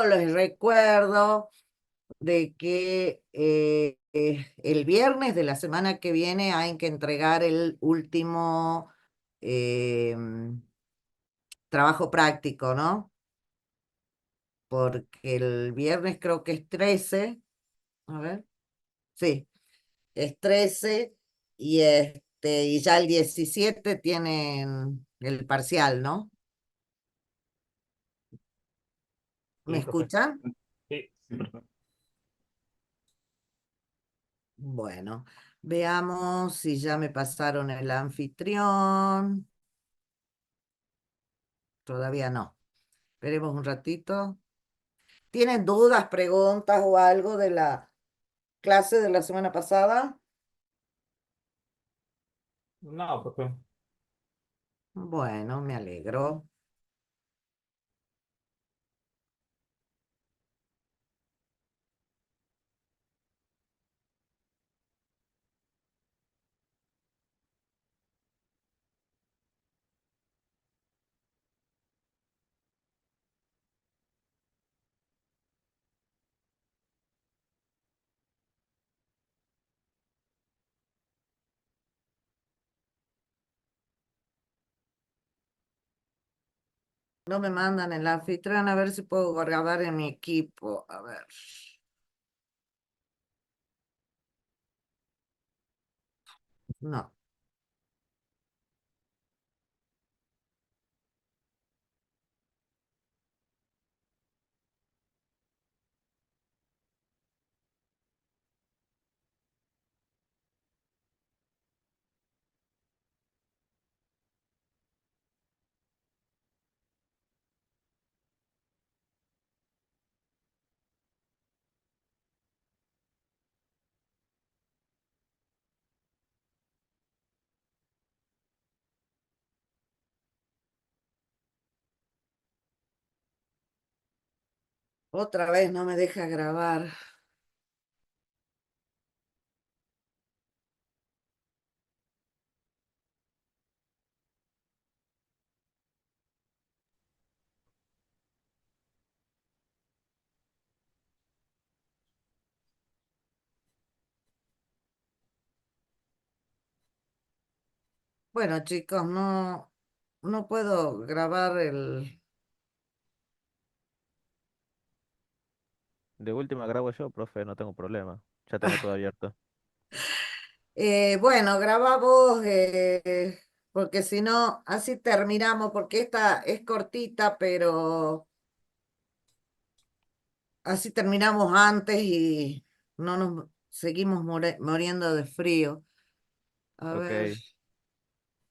les recuerdo de que el viernes de la semana que viene hay que entregar el último eh, trabajo práctico, ¿no? Porque el viernes creo que es 13, a ver, sí, es 13 y ya el 17 tienen el parcial, ¿no? ¿Me Sí, profe. escuchan? Sí, sí, profe. Bueno, veamos si ya me pasaron el anfitrión. Todavía no. Esperemos un ratito. ¿Tienen dudas, preguntas o algo de la clase de la semana pasada? No, profe. Bueno, me alegro. No me mandan el anfitrión a ver si puedo grabar en mi equipo. A ver. No. Otra vez no me deja grabar. Bueno, chicos, no puedo grabar el. De última grabo yo, profe, no tengo problema. Ya tengo todo abierto. Bueno, graba vos, porque si no, así terminamos, porque esta es cortita, pero así terminamos antes y no nos seguimos muriendo de frío. A ver. Ok.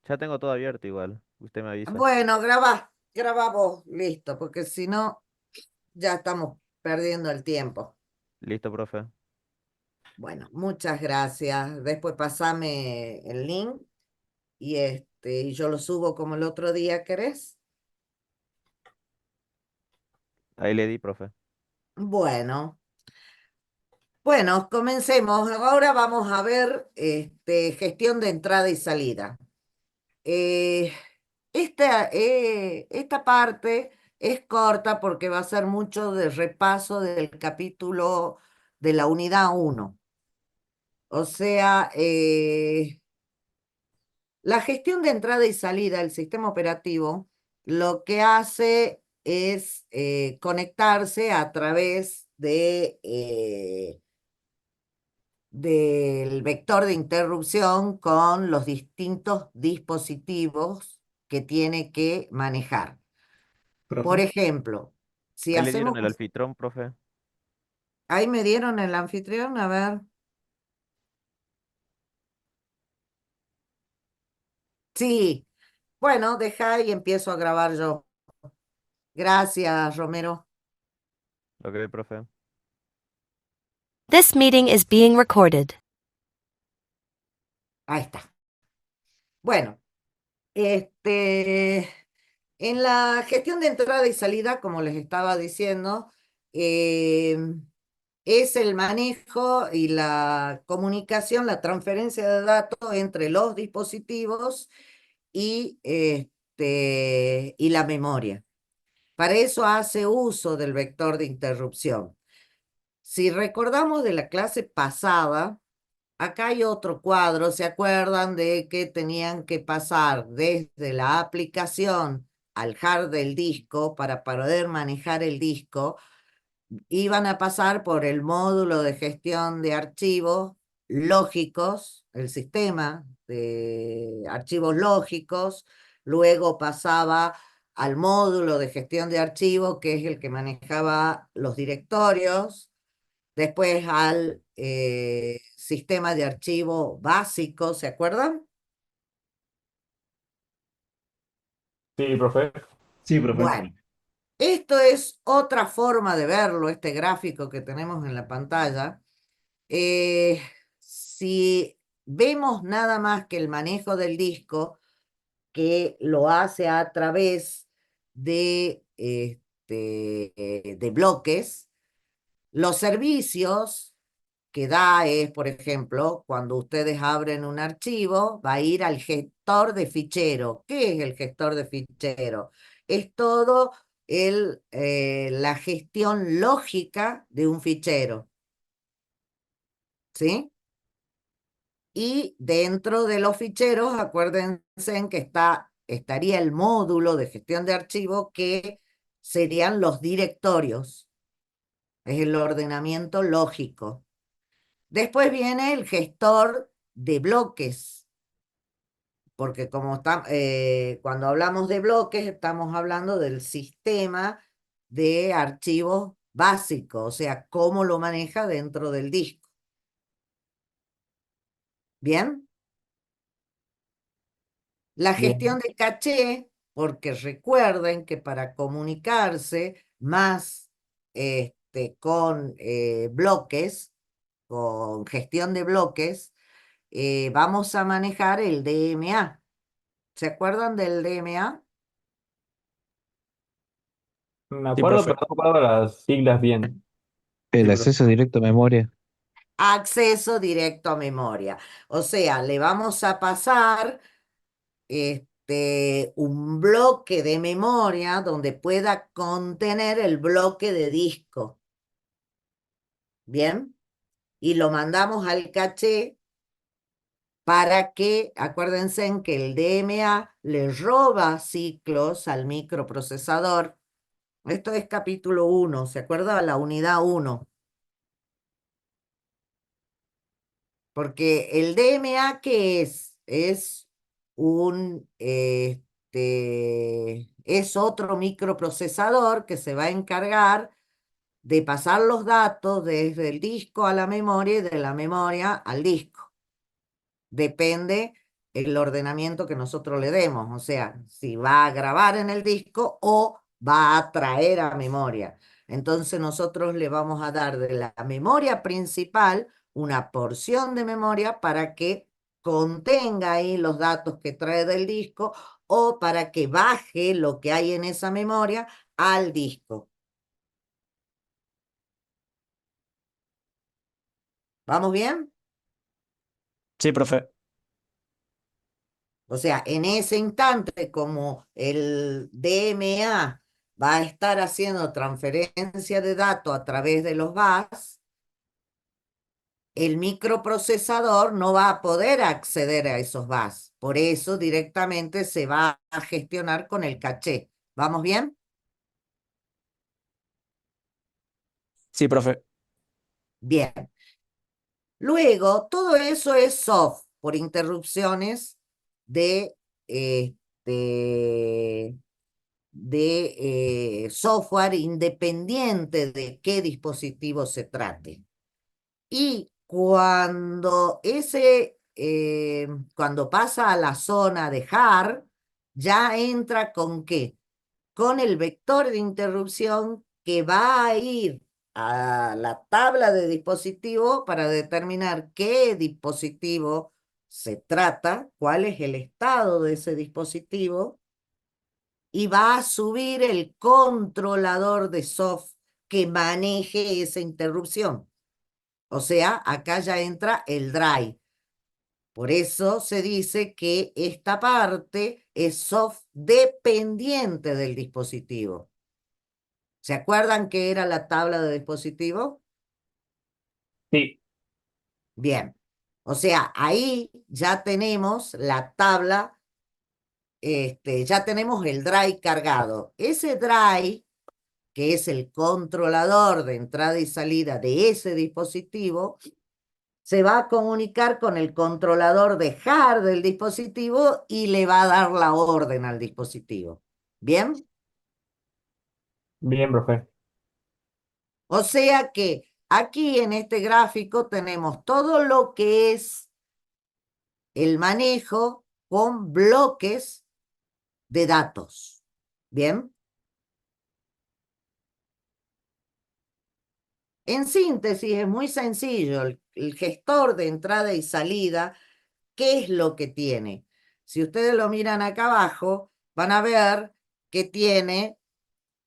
Ya tengo todo abierto igual. Usted me avisa. Bueno, graba vos, listo, porque si no, ya estamos perdiendo el tiempo. Listo, profe. Bueno, muchas gracias. Después pasame el link y yo lo subo como el otro día, ¿querés? Ahí le di, profe. Bueno, bueno, comencemos. Ahora vamos a ver gestión de entrada y salida. Eh, esta parte es corta porque va a ser mucho de repaso del capítulo de la unidad uno. O sea, la gestión de entrada y salida del sistema operativo lo que hace es conectarse a través del vector de interrupción con los distintos dispositivos que tiene que manejar. Por Profe. ejemplo, si Ahí le hacemos, dieron el alfitrón, profe. ahí me dieron el anfitrión, a ver. Sí, bueno, deja y empiezo a grabar yo. Gracias, Romero. Ok, profe. This meeting is being recorded. Ahí está. Bueno, este, en la gestión de entrada y salida, como les estaba diciendo, eh, es el manejo y la comunicación, la transferencia de datos entre los dispositivos y la memoria. Para eso hace uso del vector de interrupción. Si recordamos de la clase pasada, acá hay otro cuadro. ¿Se acuerdan de que tenían que pasar desde la aplicación al hard del disco para poder manejar el disco? Iban a pasar por el módulo de gestión de archivos lógicos, el sistema de archivos lógicos, luego pasaba al módulo de gestión de archivos, que es el que manejaba los directorios, después al sistema de archivo básico, ¿se acuerdan? Sí, profe. Sí, profe. Bueno, esto es otra forma de verlo, este gráfico que tenemos en la pantalla. Si vemos nada más que el manejo del disco, que lo hace a través de bloques, los servicios que da es, por ejemplo, cuando ustedes abren un archivo, va a ir al gestor de fichero. ¿Qué es el gestor de fichero? Es todo la gestión lógica de un fichero. ¿Sí? Y dentro de los ficheros, acuérdense en que estaría el módulo de gestión de archivo que serían los directorios. Es el ordenamiento lógico. Después viene el gestor de bloques, porque cuando hablamos de bloques estamos hablando del sistema de archivos básico, o sea, cómo lo maneja dentro del disco. ¿Bien? La gestión Bien. de caché, porque recuerden que para comunicarse más con bloques, con gestión de bloques, vamos a manejar el DMA. ¿Se acuerdan del DMA? Me Sí, acuerdo, profe. pero no me acuerdo las siglas bien. Sí, El profe. acceso directo a memoria. Acceso directo a memoria. O sea, le vamos a pasar un bloque de memoria donde pueda contener el bloque de disco. ¿Bien? Y lo mandamos al caché para que, acuérdense en que el DMA le roba ciclos al microprocesador. Esto es capítulo 1, ¿se acuerda? La unidad 1. Porque el DMA, ¿qué es? Es otro microprocesador que se va a encargar de pasar los datos desde el disco a la memoria y de la memoria al disco. Depende el ordenamiento que nosotros le demos, o sea, si va a grabar en el disco o va a traer a memoria. Entonces nosotros le vamos a dar de la memoria principal una porción de memoria para que contenga ahí los datos que trae del disco o para que baje lo que hay en esa memoria al disco. ¿Vamos bien? Sí, profe. O sea, en ese instante, como el DMA va a estar haciendo transferencia de datos a través de los VAS, el microprocesador no va a poder acceder a esos VAS. Por eso directamente se va a gestionar con el caché. ¿Vamos bien? Sí, profe. Bien. Luego, todo eso es soft por interrupciones de, este, software independiente de qué dispositivo se trate. Y cuando pasa a la zona de hard, ya entra ¿con qué? Con el vector de interrupción que va a ir a la tabla de dispositivo para determinar qué dispositivo se trata, cuál es el estado de ese dispositivo, y va a subir el controlador de soft que maneje esa interrupción. O sea, acá ya entra el drive. Por eso se dice que esta parte es soft dependiente del dispositivo. ¿Se acuerdan qué era la tabla de dispositivos? Sí, Bien. O sea, ahí ya tenemos la tabla, ya tenemos el drive cargado. Ese drive, que es el controlador de entrada y salida de ese dispositivo, se va a comunicar con el controlador de hard del dispositivo y le va a dar la orden al dispositivo. ¿Bien? bien, profe. O sea que aquí en este gráfico tenemos todo lo que es el manejo con bloques de datos. ¿Bien? En síntesis, es muy sencillo. El gestor de entrada y salida, ¿qué es lo que tiene? Si ustedes lo miran acá abajo, van a ver que tiene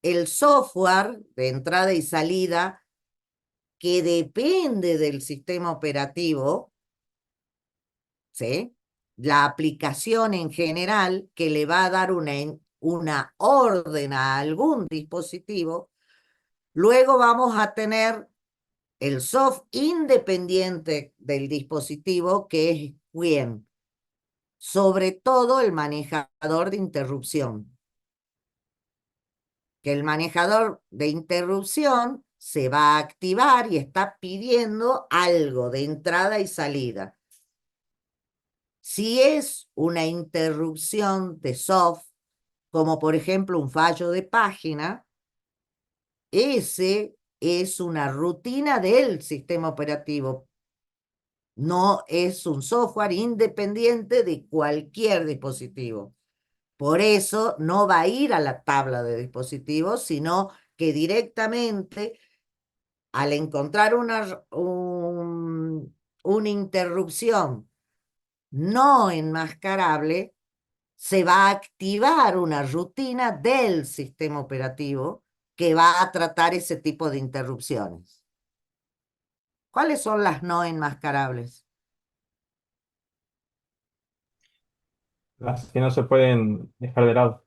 el software de entrada y salida que depende del sistema operativo, ¿sí? La aplicación en general que le va a dar una orden a algún dispositivo. Luego vamos a tener el software independiente del dispositivo, que es QUIEN, sobre todo el manejador de interrupción. Que el manejador de interrupción se va a activar y está pidiendo algo de entrada y salida. Si es una interrupción de soft, como por ejemplo un fallo de página, ese es una rutina del sistema operativo. No es un software independiente de cualquier dispositivo. Por eso no va a ir a la tabla de dispositivos, sino que directamente al encontrar una interrupción no enmascarable, se va a activar una rutina del sistema operativo que va a tratar ese tipo de interrupciones. ¿Cuáles son las no enmascarables? Las que no se pueden dejar de lado.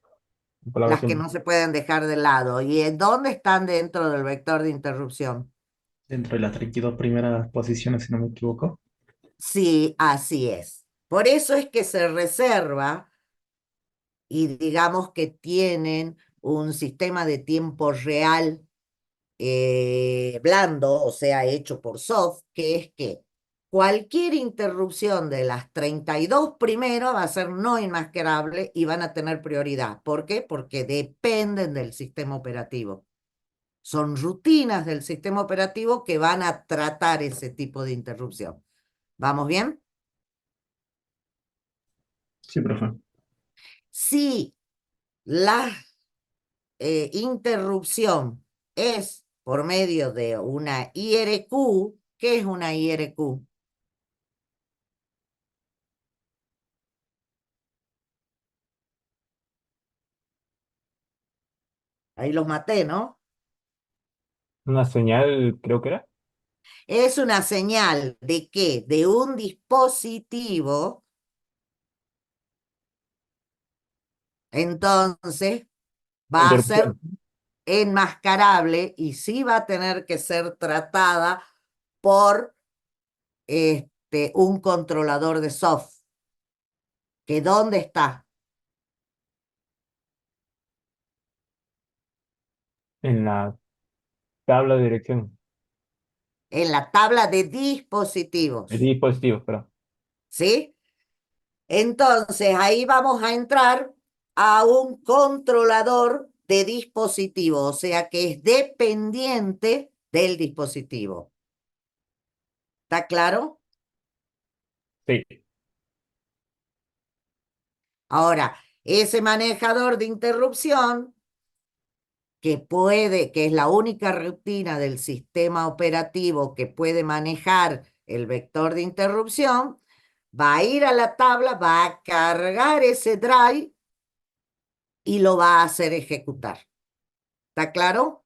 Palabras Las que simples. no se pueden dejar de lado. ¿Y en dónde están dentro del vector de interrupción? Dentro de las 32 primeras posiciones, si no me equivoco. Sí, así es. Por eso es que se reserva y digamos que tienen un sistema de tiempo real blando, o sea, hecho por soft, que es que cualquier interrupción de las 32 primero va a ser no inmascarable y van a tener prioridad. ¿Por qué? Porque dependen del sistema operativo. Son rutinas del sistema operativo que van a tratar ese tipo de interrupción. ¿Vamos bien? Sí, profe. Si la interrupción es por medio de una IRQ, ¿qué es una IRQ? Ahí los maté, ¿no? Una señal, creo que era. Es una señal de que de un dispositivo, entonces va a ser Interrupción. enmascarable y sí va a tener que ser tratada por un controlador de soft. ¿Que dónde está? En la tabla de dirección. En la tabla de El dispositivos, dispositivo, perdón. ¿sí? Entonces ahí vamos a entrar a un controlador de dispositivo, o sea que es dependiente del dispositivo. ¿Está claro? Sí. Ahora, ese manejador de interrupción que es la única rutina del sistema operativo que puede manejar el vector de interrupción, va a ir a la tabla, va a cargar ese drive y lo va a hacer ejecutar. ¿Está claro?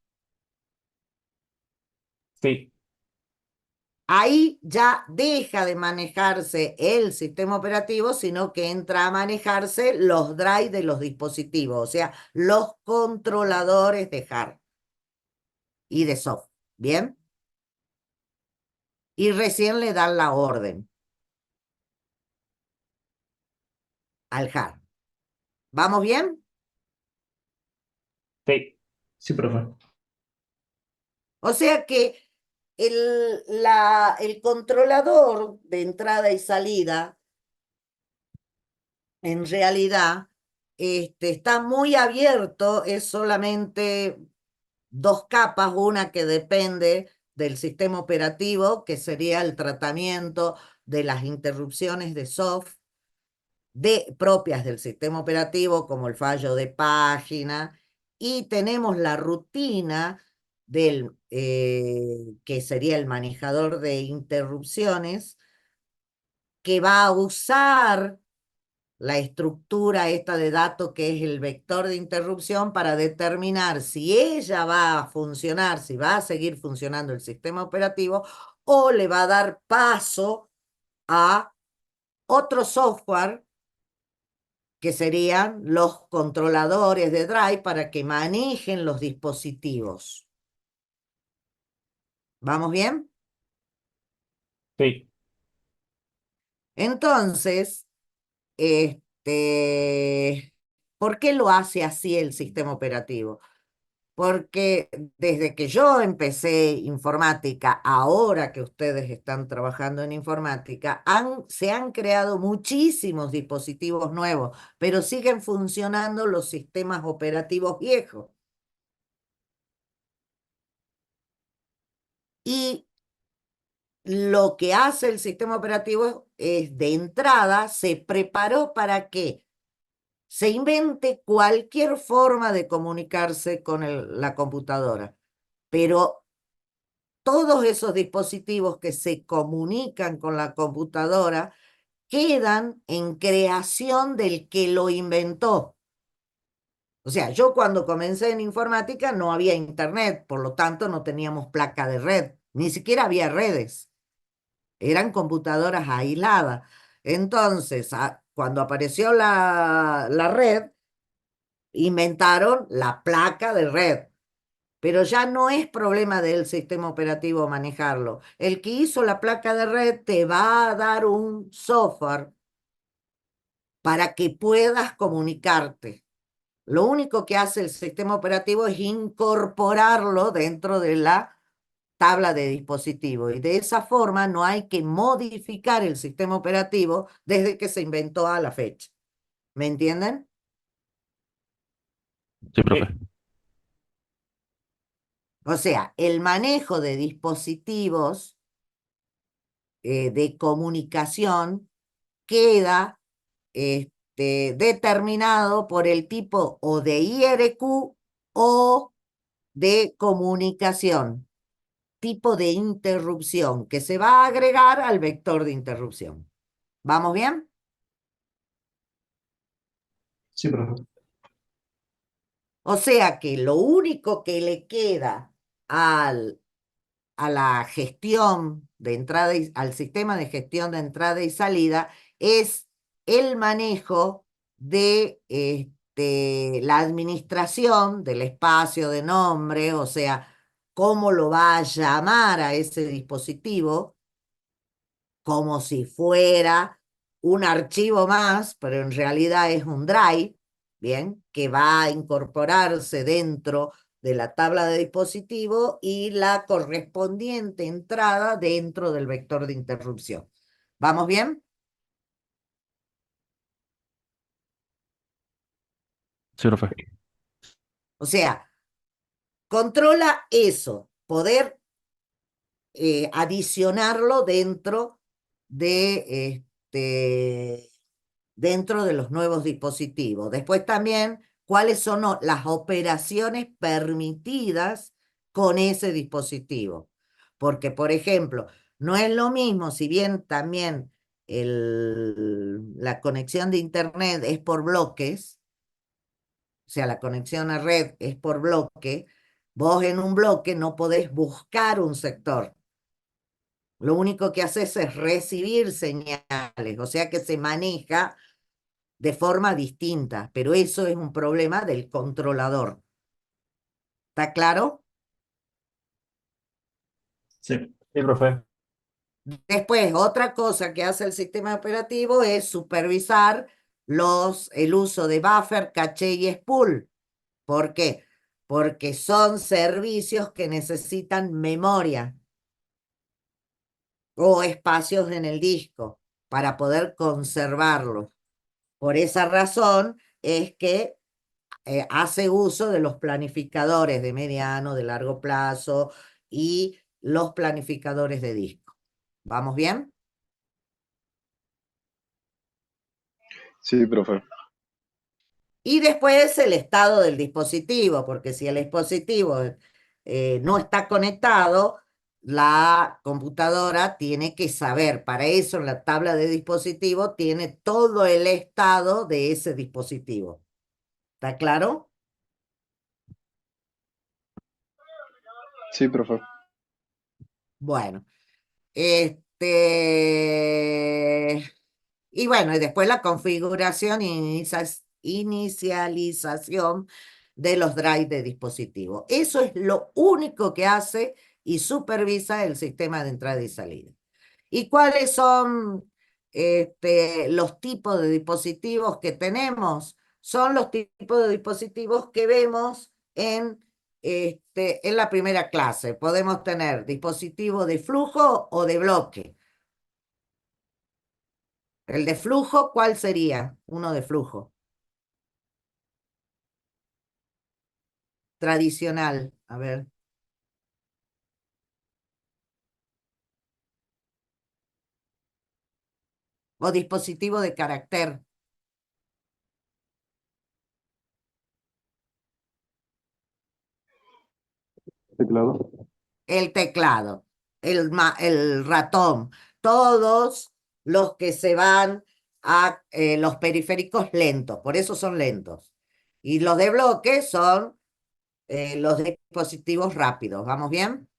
Sí. Ahí ya deja de manejarse el sistema operativo, sino que entra a manejarse los drives de los dispositivos, o sea, los controladores de hardware. y de soft. ¿Bien? Y recién le dan la orden al hard. ¿Vamos bien? Sí, Sí, profe. O sea que el controlador de entrada y salida, en realidad, está muy abierto, es solamente dos capas, una que depende del sistema operativo, que sería el tratamiento de las interrupciones de soft propias del sistema operativo, como el fallo de página, y tenemos la rutina que sería el manejador de interrupciones, que va a usar la estructura esta de datos que es el vector de interrupción para determinar si ella va a funcionar, si va a seguir funcionando el sistema operativo o le va a dar paso a otro software que serían los controladores de drive para que manejen los dispositivos. ¿Vamos bien? sí, Entonces, ¿por qué lo hace así el sistema operativo? Porque desde que yo empecé informática, ahora que ustedes están trabajando en informática, se han creado muchísimos dispositivos nuevos, pero siguen funcionando los sistemas operativos viejos. Y lo que hace el sistema operativo es, de entrada, se preparó para que se invente cualquier forma de comunicarse con la computadora, pero todos esos dispositivos que se comunican con la computadora quedan en creación del que lo inventó. O sea, yo cuando comencé en informática no había internet, por lo tanto no teníamos placa de red, ni siquiera había redes, eran computadoras aisladas. Entonces, cuando apareció la red, inventaron la placa de red. Pero ya no es problema del sistema operativo manejarlo. El que hizo la placa de red te va a dar un software para que puedas comunicarte. Lo único que hace el sistema operativo es incorporarlo dentro de la tabla de dispositivos. Y de esa forma no hay que modificar el sistema operativo desde que se inventó a la fecha. ¿Me entienden? Sí, profe. sí, O sea, el manejo de dispositivos de comunicación queda determinado por el tipo o de IRQ o de comunicación, tipo de interrupción que se va a agregar al vector de interrupción. ¿Vamos bien? Sí, profe. O sea que lo único que le queda al a la gestión de entrada al sistema de gestión de entrada y salida es el manejo de la administración del espacio de nombre, o sea, cómo lo va a llamar a ese dispositivo, como si fuera un archivo más, pero en realidad es un drive, ¿bien? Que va a incorporarse dentro de la tabla de dispositivo y la correspondiente entrada dentro del vector de interrupción. ¿Vamos bien? Sí, profe. O sea, controla eso, poder adicionarlo de dentro de los nuevos dispositivos. Después también, cuáles son las operaciones permitidas con ese dispositivo. Porque, por ejemplo, no es lo mismo, si bien también la conexión de Internet es por bloques, o sea, la conexión a red es por bloque, vos en un bloque no podés buscar un sector. Lo único que haces es recibir señales, o sea que se maneja de forma distinta, pero eso es un problema del controlador. ¿Está claro? Sí, Sí, profe. Después, otra cosa que hace el sistema operativo es supervisar el uso de buffer, caché y spool. ¿Por qué? Porque son servicios que necesitan memoria o espacios en el disco para poder conservarlos. Por esa razón es que hace uso de los planificadores de mediano, de largo plazo y los planificadores de disco. ¿Vamos bien? Sí, profe. Y después el estado del dispositivo, porque si el dispositivo no está conectado, la computadora tiene que saber. Para eso en la tabla de dispositivo tiene todo el estado de ese dispositivo. ¿Está claro? Sí, profe. Bueno, y bueno, y después la configuración e inicialización de los drives de dispositivo. Eso es lo único que hace y supervisa el sistema de entrada y salida. ¿Y cuáles son los tipos de dispositivos que tenemos? Son los tipos de dispositivos que vemos en la primera clase. Podemos tener dispositivo de flujo o de bloque. El de flujo, ¿cuál sería? Uno de flujo. Tradicional. A ver. O dispositivo de carácter. Teclado. El teclado. El ratón. Todos los que se van a los periféricos lentos. Por eso son lentos. Y los de bloque son los dispositivos rápidos. ¿Vamos bien?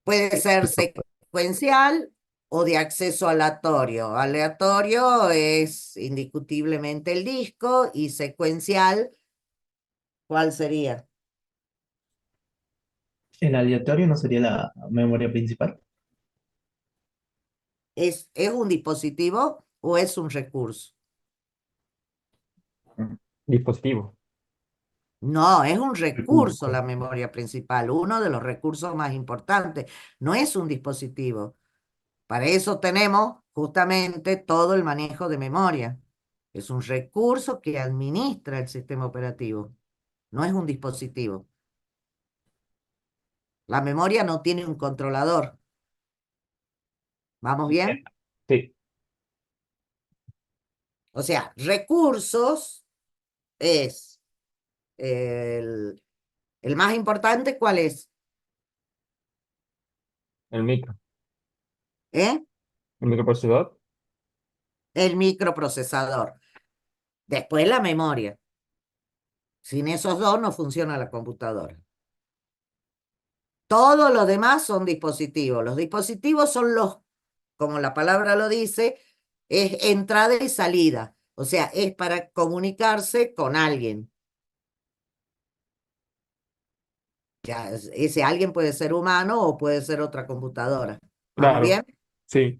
Puede ser secuencial o de acceso aleatorio. Aleatorio es indiscutiblemente el disco y secuencial, ¿cuál sería? el aleatorio no sería la memoria principal. ¿Es un dispositivo o es un recurso? Dispositivo. No, es un recurso Recurso. la memoria principal, uno de los recursos más importantes. No es un dispositivo. Para eso tenemos justamente todo el manejo de memoria. Es un recurso que administra el sistema operativo. No es un dispositivo. La memoria no tiene un controlador. ¿Vamos bien? Sí, O sea, recursos es el, el más importante, ¿cuál es? el micro. ¿Eh? El microprocesador. El microprocesador. Después la memoria. Sin esos dos no funciona la computadora. Todos los demás son dispositivos. Los dispositivos son como la palabra lo dice, es entrada y salida. O sea, es para comunicarse con alguien. Ya, ese alguien puede ser humano o puede ser otra computadora. ¿Vamos Claro. bien? Sí.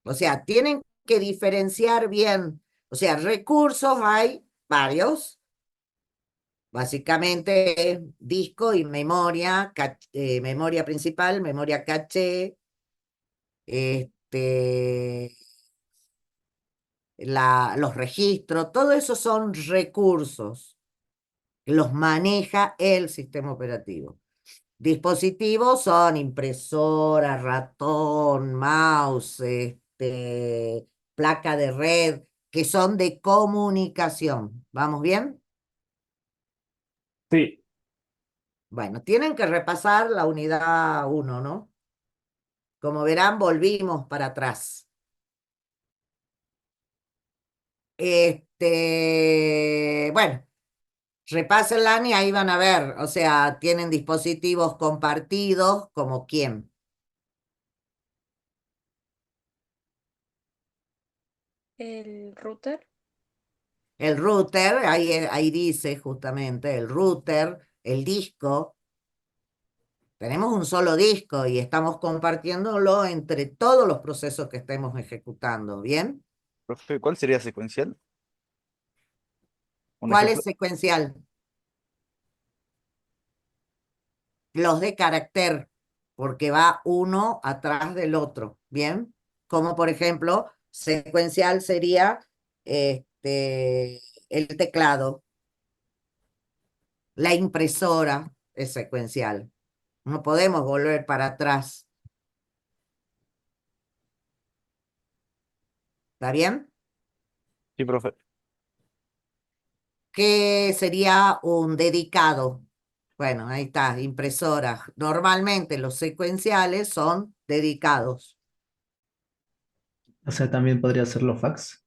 O sea, tienen que diferenciar bien. O sea, recursos hay varios. Básicamente es disco y memoria, memoria principal, memoria caché, este, los registros, todo eso son recursos. Los maneja el sistema operativo. Dispositivos son impresora, ratón, mouse, placa de red, que son de comunicación. ¿Vamos bien? Sí. Bueno, tienen que repasar la unidad 1, ¿no? Como verán, volvimos para atrás. Bueno, repásenla y ahí van a ver, o sea, tienen dispositivos compartidos, como quién. El router, El router, ahí dice justamente, el router el disco, tenemos un solo disco y estamos compartiéndolo entre todos los procesos que estemos ejecutando, ¿bien? Profe, ¿cuál sería secuencial? ¿Un ¿Cuál ejemplo? es secuencial? Los de carácter, porque va uno atrás del otro, ¿bien? Como por ejemplo, secuencial sería el teclado, la impresora es secuencial. No podemos volver para atrás. ¿Está bien? Sí, profe. ¿Qué sería un dedicado? Bueno, ahí está, impresora. Normalmente los secuenciales son dedicados. O sea, también podría ser los fax.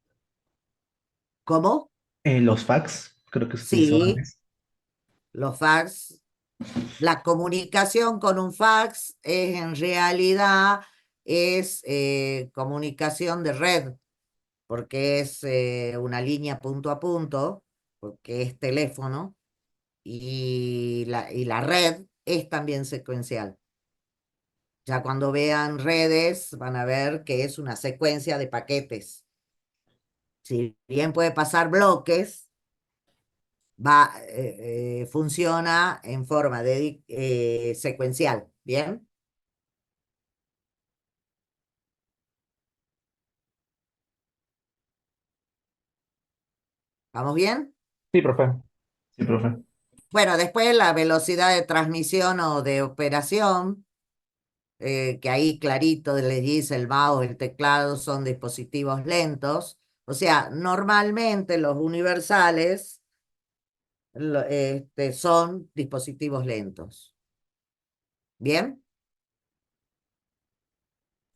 ¿Cómo? Los fax, creo que se utilizó Sí, antes. los fax. La comunicación con un fax es en realidad comunicación de red, porque es una línea punto a punto, porque es teléfono, y la red es también secuencial. Ya cuando vean redes van a ver que es una secuencia de paquetes. Si bien puede pasar bloques, funciona en forma secuencial. ¿Bien? ¿Vamos bien? Sí, profe. Sí, profe. Bueno, después la velocidad de transmisión o de operación, que ahí clarito les dice el mouse, el teclado son dispositivos lentos. O sea, normalmente los universales son dispositivos lentos. ¿Bien?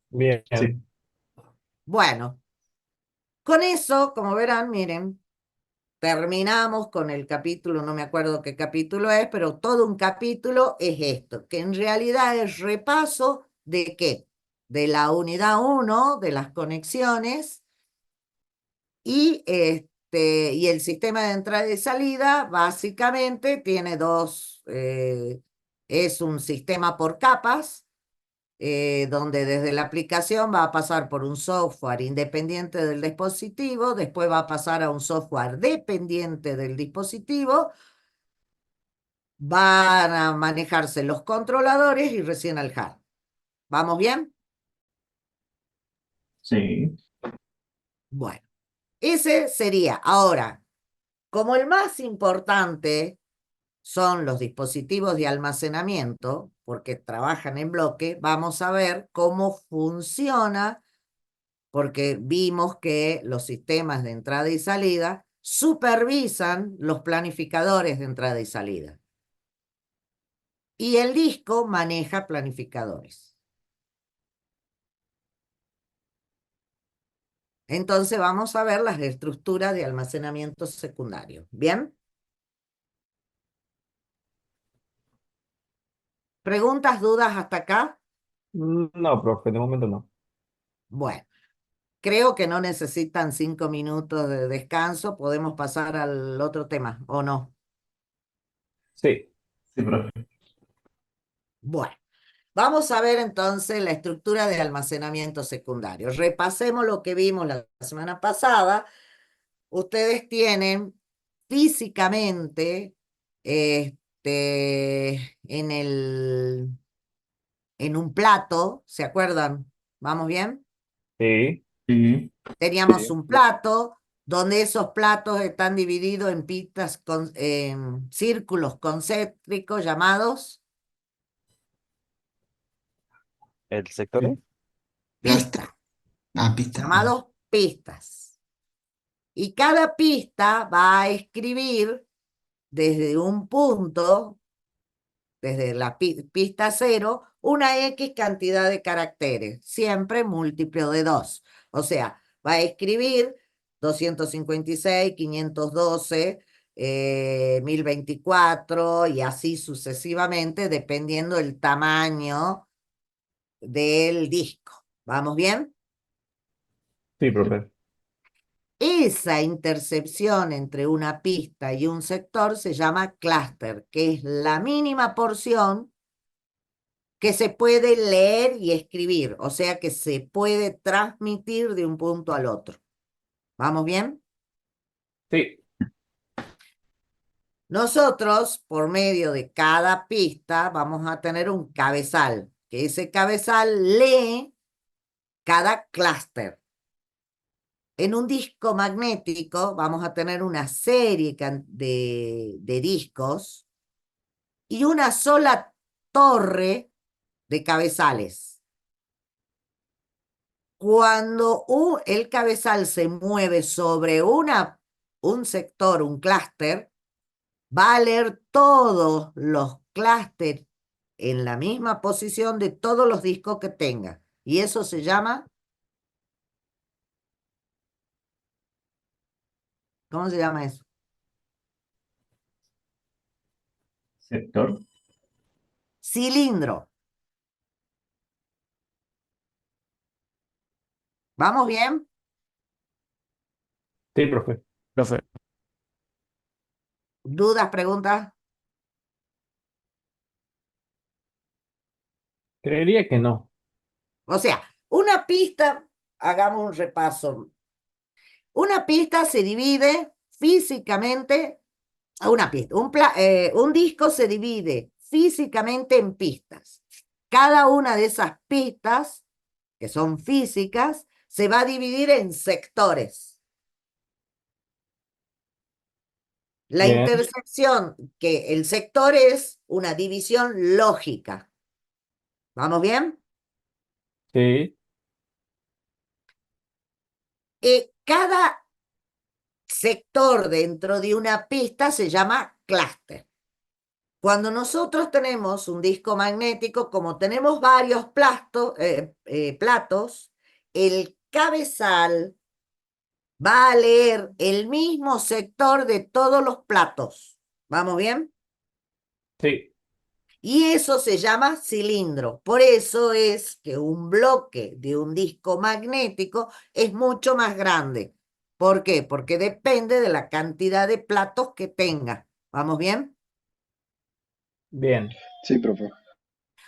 Bien. Sí. Bueno, con eso, como verán, miren, terminamos con el capítulo, no me acuerdo qué capítulo es, pero todo un capítulo es esto, que en realidad es repaso de qué, de la unidad uno de las conexiones, y el sistema de entrada y salida básicamente tiene es un sistema por capas, donde desde la aplicación va a pasar por un software independiente del dispositivo, después va a pasar a un software dependiente del dispositivo, van a manejarse los controladores y recién al hardware. ¿Vamos bien? Sí. Bueno, ese sería. Ahora, como el más importante son los dispositivos de almacenamiento, porque trabajan en bloque, vamos a ver cómo funciona, porque vimos que los sistemas de entrada y salida supervisan los planificadores de entrada y salida. Y el disco maneja planificadores. Entonces vamos a ver las estructuras de almacenamiento secundario. ¿Bien? ¿Preguntas, dudas hasta acá? No, profe, de momento no. Bueno, creo que no necesitan 5 minutos de descanso. Podemos pasar al otro tema, ¿o no? Sí. Sí, profe. Bueno, vamos a ver entonces la estructura de almacenamiento secundario. Repasemos lo que vimos la semana pasada. Ustedes tienen físicamente en un plato, ¿se acuerdan? ¿Vamos bien? Sí. Sí. Teníamos un plato donde esos platos están divididos en en círculos concéntricos llamados ¿El sector E? Pista. pistas, Pista. llamados pistas. Y cada pista va a escribir desde un punto, desde la pista 0, una X cantidad de caracteres, siempre múltiplo de 2. O sea, va a escribir 256, 512, 1024 y así sucesivamente, dependiendo del tamaño del disco. ¿Vamos bien? Sí, profe. Esa intercepción entre una pista y un sector se llama clúster, que es la mínima porción que se puede leer y escribir, o sea que se puede transmitir de un punto al otro. ¿Vamos bien? Sí, Nosotros, por medio de cada pista, vamos a tener un cabezal, que ese cabezal lee cada clúster. En un disco magnético vamos a tener una serie de discos y una sola torre de cabezales. Cuando el cabezal se mueve sobre un sector, un clúster, va a leer todos los clústeres en la misma posición de todos los discos que tenga. Y eso se llama, ¿cómo se llama eso? Sector. Cilindro. ¿Vamos bien? sí, profe. Profe, ¿Dudas, preguntas? Creería que no. O sea, una pista, hagamos un repaso. Una pista se divide físicamente, un disco se divide físicamente en pistas. Cada una de esas pistas, que son físicas, se va a dividir en sectores. La Bien, intersección, que el sector es una división lógica. ¿Vamos bien? sí, Cada sector dentro de una pista se llama clúster. Cuando nosotros tenemos un disco magnético, como tenemos varios platos, el cabezal va a leer el mismo sector de todos los platos. ¿Vamos bien? sí, Y eso se llama cilindro. Por eso es que un bloque de un disco magnético es mucho más grande. ¿Por qué? Porque depende de la cantidad de platos que tenga. ¿Vamos bien? bien. Sí, profe.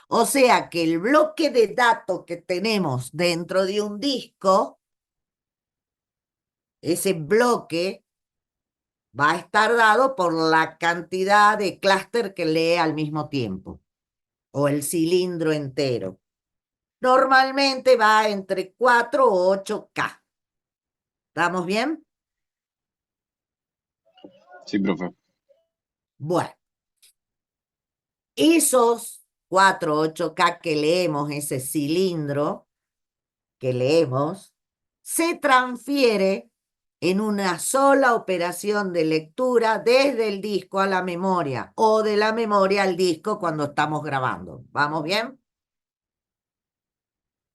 O sea que el bloque de datos que tenemos dentro de un disco, ese bloque va a estar dado por la cantidad de clúster que lee al mismo tiempo, o el cilindro entero. Normalmente va entre 4 o 8K. ¿Estamos bien? Sí, profe. Bueno, esos 4 o 8K que leemos, ese cilindro que leemos, se transfiere en una sola operación de lectura desde el disco a la memoria o de la memoria al disco cuando estamos grabando. ¿Vamos bien?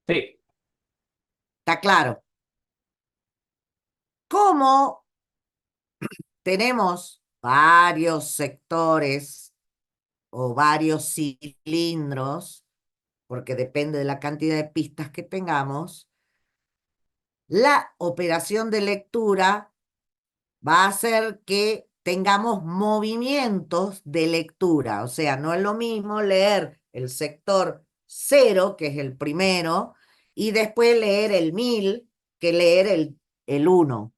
Sí, ¿Está claro? Como tenemos varios sectores o varios cilindros, porque depende de la cantidad de pistas que tengamos, la operación de lectura va a hacer que tengamos movimientos de lectura. O sea, no es lo mismo leer el sector 0, que es el primero, y después leer el 1000, que leer el 1.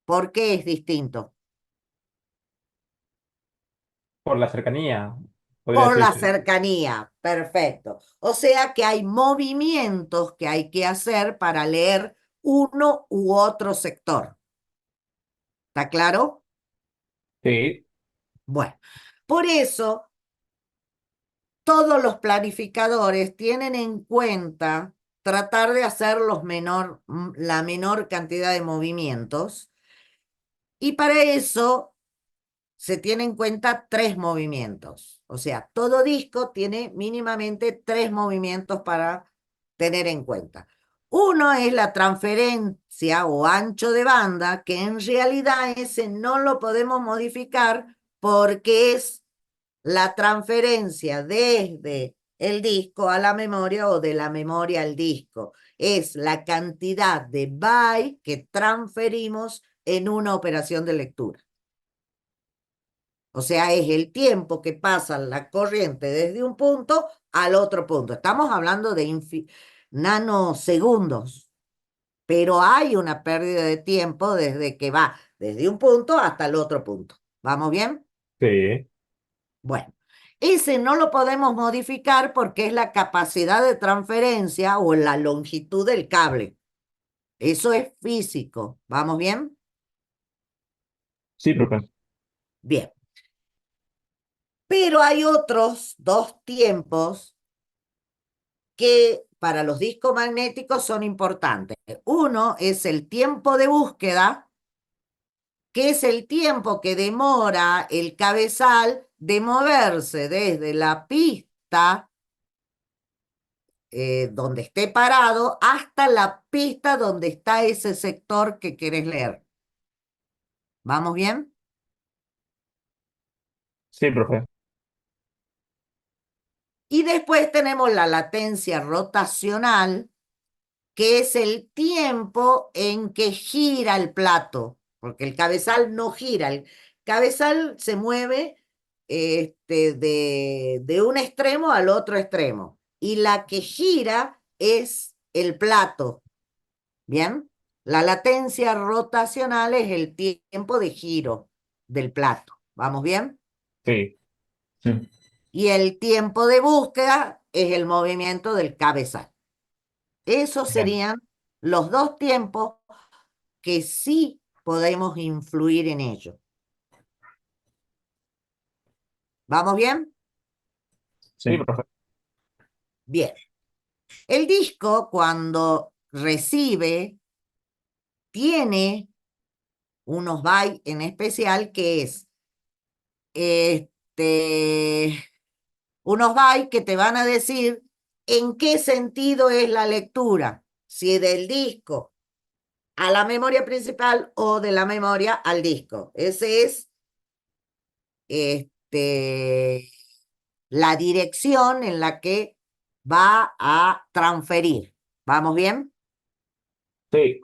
¿Por qué es distinto? por la cercanía, podría Por la decirse. cercanía, perfecto. O sea que hay movimientos que hay que hacer para leer uno u otro sector. ¿Está claro? Sí, Bueno, por eso todos los planificadores tienen en cuenta tratar de hacer la menor cantidad de movimientos y para eso se tiene en cuenta 3 movimientos. O sea, todo disco tiene mínimamente 3 movimientos para tener en cuenta. Uno es la transferencia o ancho de banda, que en realidad ese no lo podemos modificar porque es la transferencia desde el disco a la memoria o de la memoria al disco. Es la cantidad de bytes que transferimos en una operación de lectura. O sea, es el tiempo que pasa la corriente desde un punto al otro punto. Estamos hablando de nanosegundos, pero hay una pérdida de tiempo desde que va desde un punto hasta el otro punto. ¿Vamos bien? Sí. Bueno, ese no lo podemos modificar porque es la capacidad de transferencia o la longitud del cable. Eso es físico. ¿Vamos bien? Sí, profe. Bien. Pero hay otros dos tiempos que para los discos magnéticos son importantes. Uno es el tiempo de búsqueda, que es el tiempo que demora el cabezal de moverse desde la pista donde esté parado hasta la pista donde está ese sector que querés leer. ¿Vamos bien? Sí, profe. Y después tenemos la latencia rotacional, que es el tiempo en que gira el plato, porque el cabezal no gira, el cabezal se mueve de un extremo al otro extremo, y la que gira es el plato, ¿bien? La latencia rotacional es el tiempo de giro del plato, ¿vamos bien? Sí. Sí. Y el tiempo de búsqueda es el movimiento del cabezal. Esos Bien. serían los dos tiempos que sí podemos influir en ello. ¿Vamos bien? Sí, Sí. profe. Bien. El disco, cuando recibe, tiene unos bytes en especial que es unos bytes que te van a decir en qué sentido es la lectura, si del disco a la memoria principal o de la memoria al disco. Ese es la dirección en la que va a transferir. ¿Vamos bien? Sí.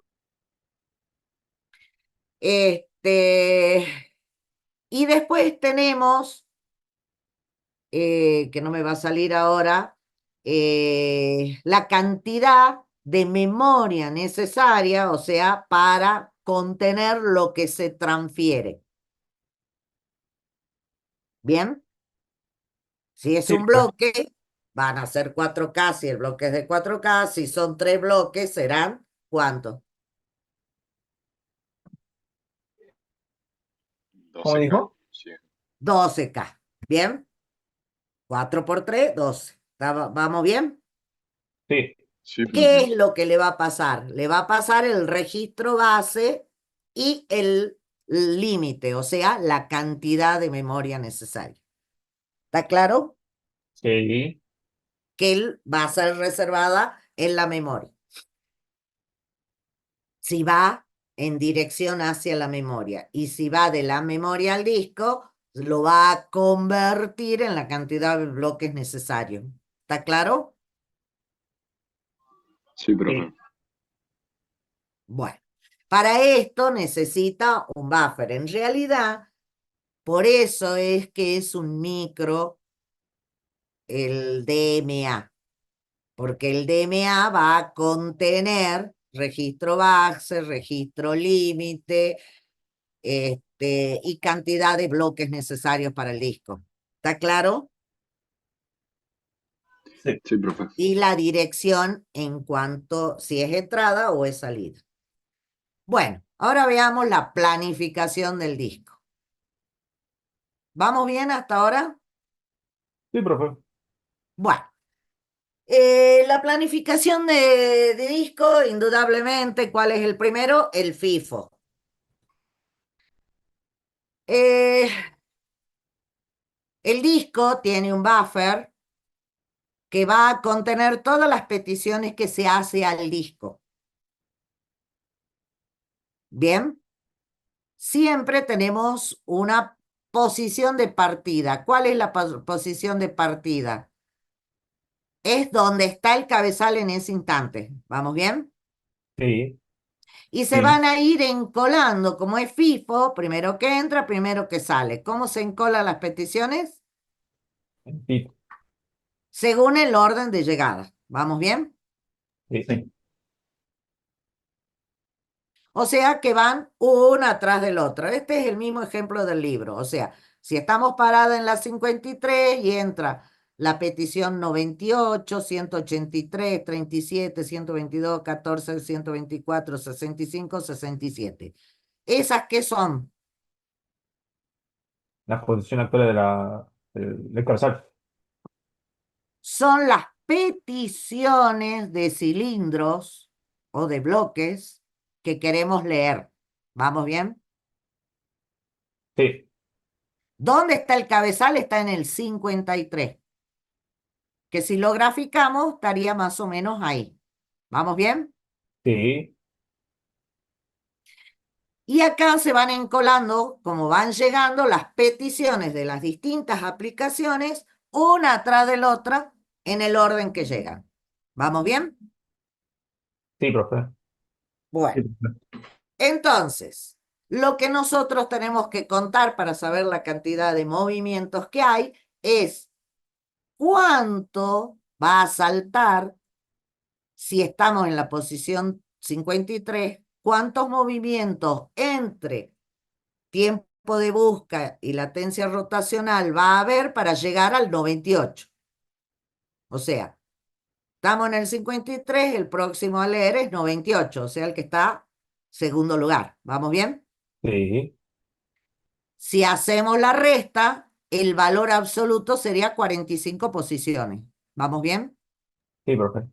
Y después tenemos, que no me va a salir ahora, la cantidad de memoria necesaria, o sea, para contener lo que se transfiere. ¿Bien? Si es Sí, un profe. bloque, van a ser 4K, si el bloque es de 4K, si son 3 bloques, serán ¿cuántos? ¿Cómo 12K. dijo? Sí. 12K. ¿Bien? 4 por 3, 12. ¿Vamos bien? Sí. Sí, ¿Qué profe. es lo que le va a pasar? Le va a pasar el registro base y el límite, o sea, la cantidad de memoria necesaria. ¿Está claro? Sí. Que él va a ser reservada en la memoria. Si va en dirección hacia la memoria y si va de la memoria al disco, lo va a convertir en la cantidad de bloques necesarios. ¿Está claro? Sí, profe. Sí. Bueno, para esto necesita un buffer. En realidad, por eso es que es un micro el DMA, porque el DMA va a contener registro base, registro límite, y cantidad de bloques necesarios para el disco. ¿Está claro? Sí. Sí, profe. Y la dirección en cuanto si es entrada o es salida. Bueno, ahora veamos la planificación del disco. ¿Vamos bien hasta ahora? Sí, profe. Bueno, la planificación de disco, indudablemente, ¿cuál es el primero? El FIFO. Eh, el disco tiene un buffer que va a contener todas las peticiones que se hace al disco. Bien, siempre tenemos una posición de partida. ¿Cuál es la posición de partida? es donde está el cabezal en ese instante. ¿Vamos bien? Sí, Y se Sí. van a ir encolando, como es FIFO, primero que entra, primero que sale. ¿Cómo se encolan las peticiones? en FIFO. Según el orden de llegada. ¿Vamos bien? Sí, Sí. O sea que van una atrás del otro. Este es el mismo ejemplo del libro. O sea, si estamos paradas en la 53 y entra la petición 98, 183, 37, 122, 14, 124, 65, 67. ¿Esas qué son? la posición actual del cabezal. Son las peticiones de cilindros o de bloques que queremos leer. ¿Vamos bien? Sí, ¿Dónde está el cabezal? Está en el 53, que si lo graficamos estaría más o menos ahí. ¿Vamos bien? sí, Y acá se van encolando, como van llegando, las peticiones de las distintas aplicaciones, una atrás de la otra, en el orden que llegan. ¿Vamos bien? sí, profe. Bueno, Sí, profe. entonces, lo que nosotros tenemos que contar para saber la cantidad de movimientos que hay es cuánto va a saltar si estamos en la posición 53, cuántos movimientos entre tiempo de busca y latencia rotacional va a haber para llegar al 98. O sea, estamos en el 53, el próximo a leer es 98, o sea, el que está segundo lugar. ¿Vamos bien? Sí, Si hacemos la resta, el valor absoluto sería 45 posiciones. ¿Vamos bien? sí, profe.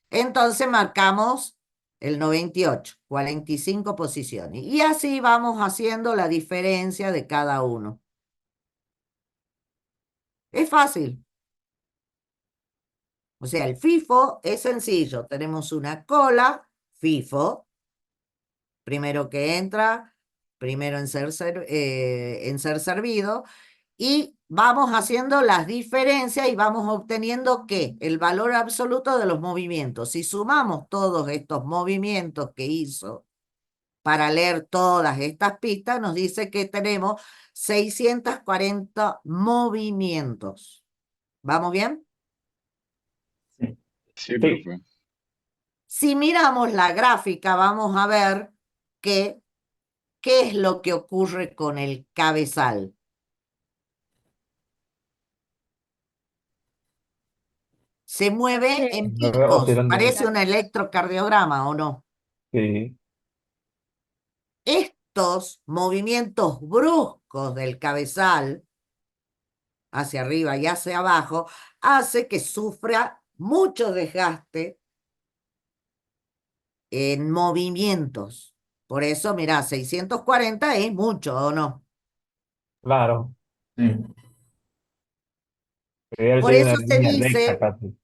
Entonces marcamos el 98, 45 posiciones. Y así vamos haciendo la diferencia de cada uno. Es fácil. O sea, el FIFO es sencillo. Tenemos una cola, FIFO, primero que entra, primero en ser servido, y vamos haciendo las diferencias y vamos obteniendo ¿qué? El valor absoluto de los movimientos. Si sumamos todos estos movimientos que hizo para leer todas estas pistas, nos dice que tenemos 640 movimientos. ¿Vamos bien? Sí. Sí, Sí, profe. Si miramos la gráfica, vamos a ver que qué es lo que ocurre con el cabezal. Se mueve Se en picos, oscilando. parece un electrocardiograma, ¿o no? Sí, Estos movimientos bruscos del cabezal, hacia arriba y hacia abajo, hace que sufra mucho desgaste en movimientos. Por eso, mira, 640 es mucho, ¿o no? claro. Sí. Lo ideal Por sería una eso se línea recta dice, casi.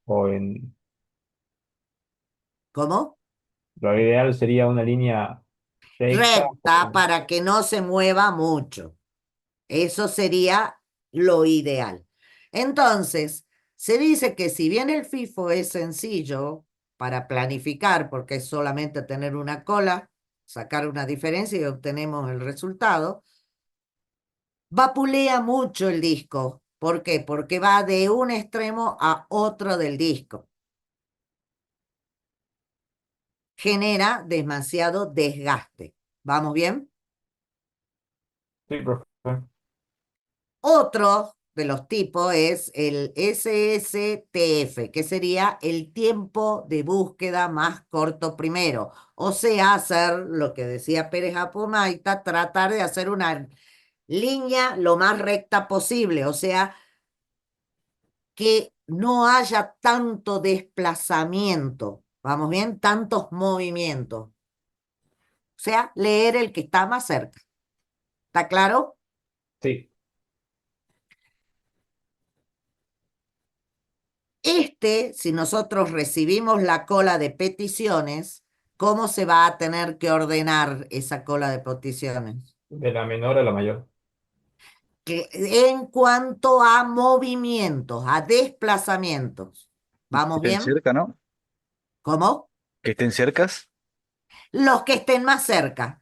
¿cómo? Lo ideal sería una línea recta. Recta para que no se mueva mucho. Eso sería lo ideal. Entonces, se dice que si bien el FIFO es sencillo para planificar, porque es solamente tener una cola, sacar una diferencia y obtenemos el resultado, vapulea mucho el disco. ¿Por qué? Porque va de un extremo a otro del disco. Genera demasiado desgaste. ¿Vamos bien? Sí, profe. Otro de los tipos es el SSTF, que sería el tiempo de búsqueda más corto primero. O sea, hacer lo que decía Pérez Apumaita, tratar de hacer una línea lo más recta posible. O sea, que no haya tanto desplazamiento. ¿Vamos bien? Tantos movimientos. O sea, leer el que está más cerca. ¿Está claro? Sí, Si nosotros recibimos la cola de peticiones, ¿cómo se va a tener que ordenar esa cola de peticiones? de la menor a la mayor. que en cuanto a movimientos, a desplazamientos. Que ¿Vamos estén bien? cerca, ¿no? ¿Cómo? Que estén cercas. Los que estén más cerca.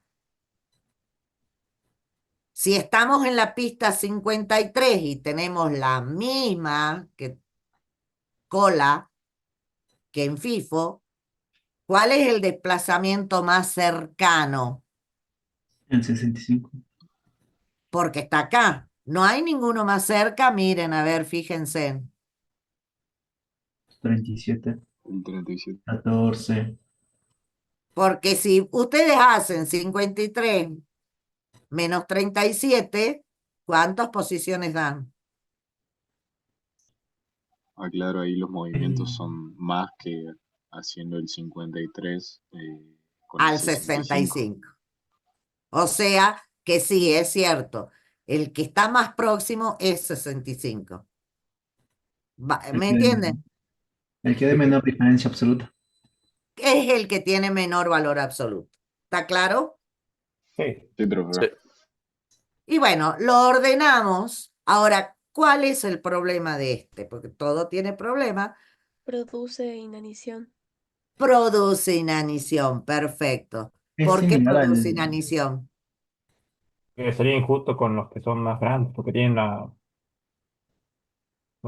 Si estamos en la pista 53 y tenemos la misma cola que en FIFO, ¿cuál es el desplazamiento más cercano? El 65. Porque está acá. No hay ninguno más cerca. Miren, a ver, fíjense. 37. El 37. 14. Porque si ustedes hacen 53 menos 37, ¿cuántas posiciones dan? Aclaro, ahí los movimientos Eh, son más que haciendo el 53 con el Al 65. 65. O sea que sí, es cierto. El que está más próximo es 65. el ¿Me que, entienden? el que de menor diferencia absoluta. Es el que tiene menor valor absoluto. ¿Está claro? Sí. Sí, Sí. profe. Y bueno, lo ordenamos. Ahora, ¿cuál es el problema de este? Porque todo tiene problema. Produce inanición. Produce inanición, perfecto. Es ¿Por qué similar produce al. inanición? Sería injusto con los que son más grandes, porque tienen ¿cómo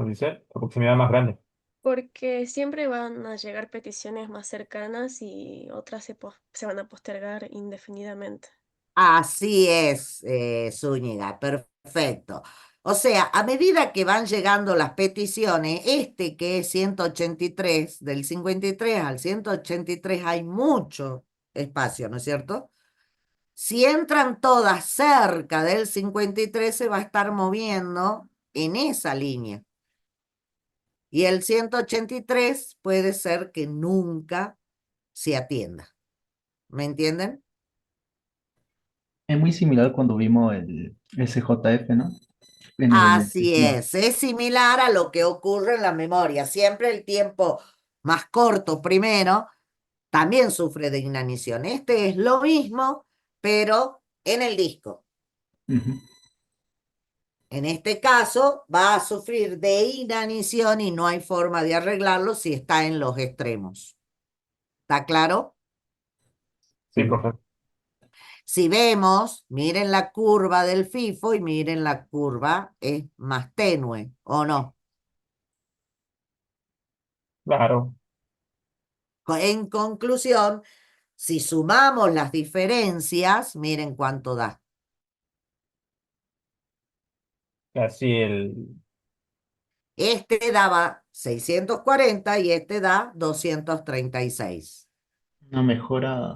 se dice? La proximidad más grande. Porque siempre van a llegar peticiones más cercanas y otras se van a postergar indefinidamente. Así es, Zúñiga, perfecto. O sea, a medida que van llegando las peticiones, este que es 183, del 53 al 183 hay mucho espacio, ¿no es cierto? Si entran todas cerca del 53, se va a estar moviendo en esa línea. Y el 183 puede ser que nunca se atienda. ¿Me entienden? Es muy similar cuando vimos el SJF, ¿no? En el Así tejido. es similar a lo que ocurre en la memoria. Siempre el tiempo más corto primero también sufre de inanición. Este es lo mismo, pero en el disco. Ujú. En este caso va a sufrir de inanición y no hay forma de arreglarlo si está en los extremos. ¿Está claro? Sí, Sí. profe. Si vemos, miren la curva del FIFO y miren la curva, es más tenue, ¿o no? Claro. En conclusión, si sumamos las diferencias, miren cuánto da. Así Este daba 640 y este da 236. Una mejora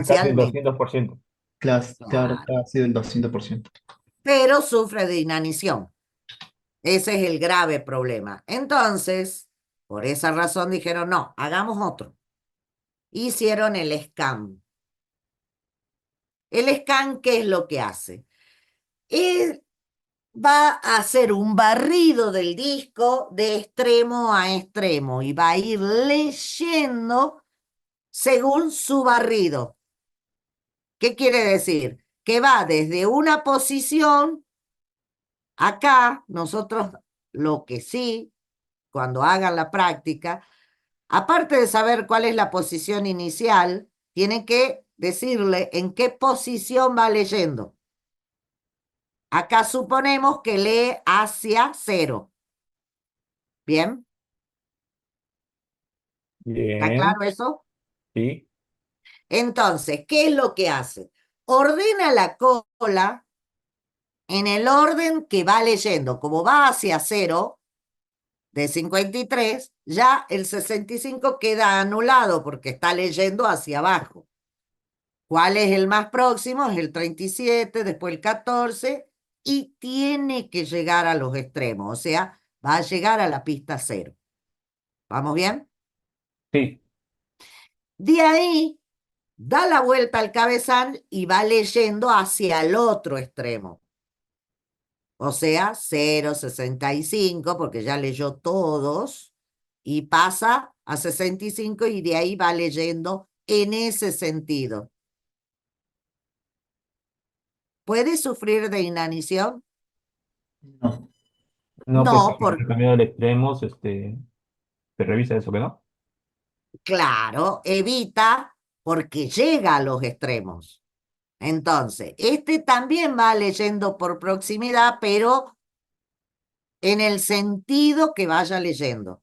casi el Sustancialmente. 200%. claro, Claro. casi del 200%. Pero sufre de inanición. Ese es el grave problema. Entonces, por esa razón dijeron, no, hagamos otro. Hicieron el scan. El scan, ¿qué es lo que hace? Él va a hacer un barrido del disco de extremo a extremo y va a ir leyendo según su barrido. ¿Qué quiere decir? Que va desde una posición, acá nosotros lo que sí, cuando hagan la práctica, aparte de saber cuál es la posición inicial, tienen que decirle en qué posición va leyendo. Acá suponemos que lee hacia 0. ¿Bien? ¿Está Bien. claro eso? Sí. Entonces, ¿qué es lo que hace? Ordena la cola en el orden que va leyendo. Como va hacia 0 de 53, ya el 65 queda anulado porque está leyendo hacia abajo. ¿Cuál es el más próximo? Es el 37, después el 14 y tiene que llegar a los extremos, o sea, va a llegar a la pista 0. ¿Vamos bien? Sí. De ahí da la vuelta al cabezal y va leyendo hacia el otro extremo. O sea, 0,65, porque ya leyó todos, y pasa a 65 y de ahí va leyendo en ese sentido. ¿Puede sufrir de inanición? No. No, pues No, para el cambio de extremos, se revisa eso, ¿que no? claro, evita porque llega a los extremos. Entonces, este también va leyendo por proximidad, pero en el sentido que vaya leyendo.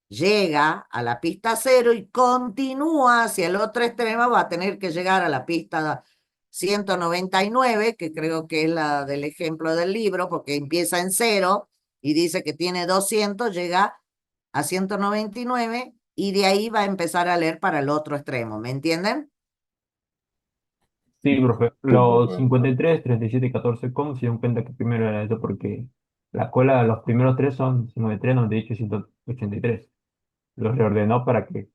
Llega a la pista 0 y continúa hacia el otro extremo, va a tener que llegar a la pista 199, que creo que es la del ejemplo del libro, porque empieza en 0 y dice que tiene 200, llega a 199 y de ahí va a empezar a leer para el otro extremo, ¿me entienden? Sí, profe. Sí, Los profe. 53, 37 y 14, ¿cómo se dieron cuenta que primero era eso? Porque la cola, los primeros tres son 93, 98 y 183. Los reordenó para que...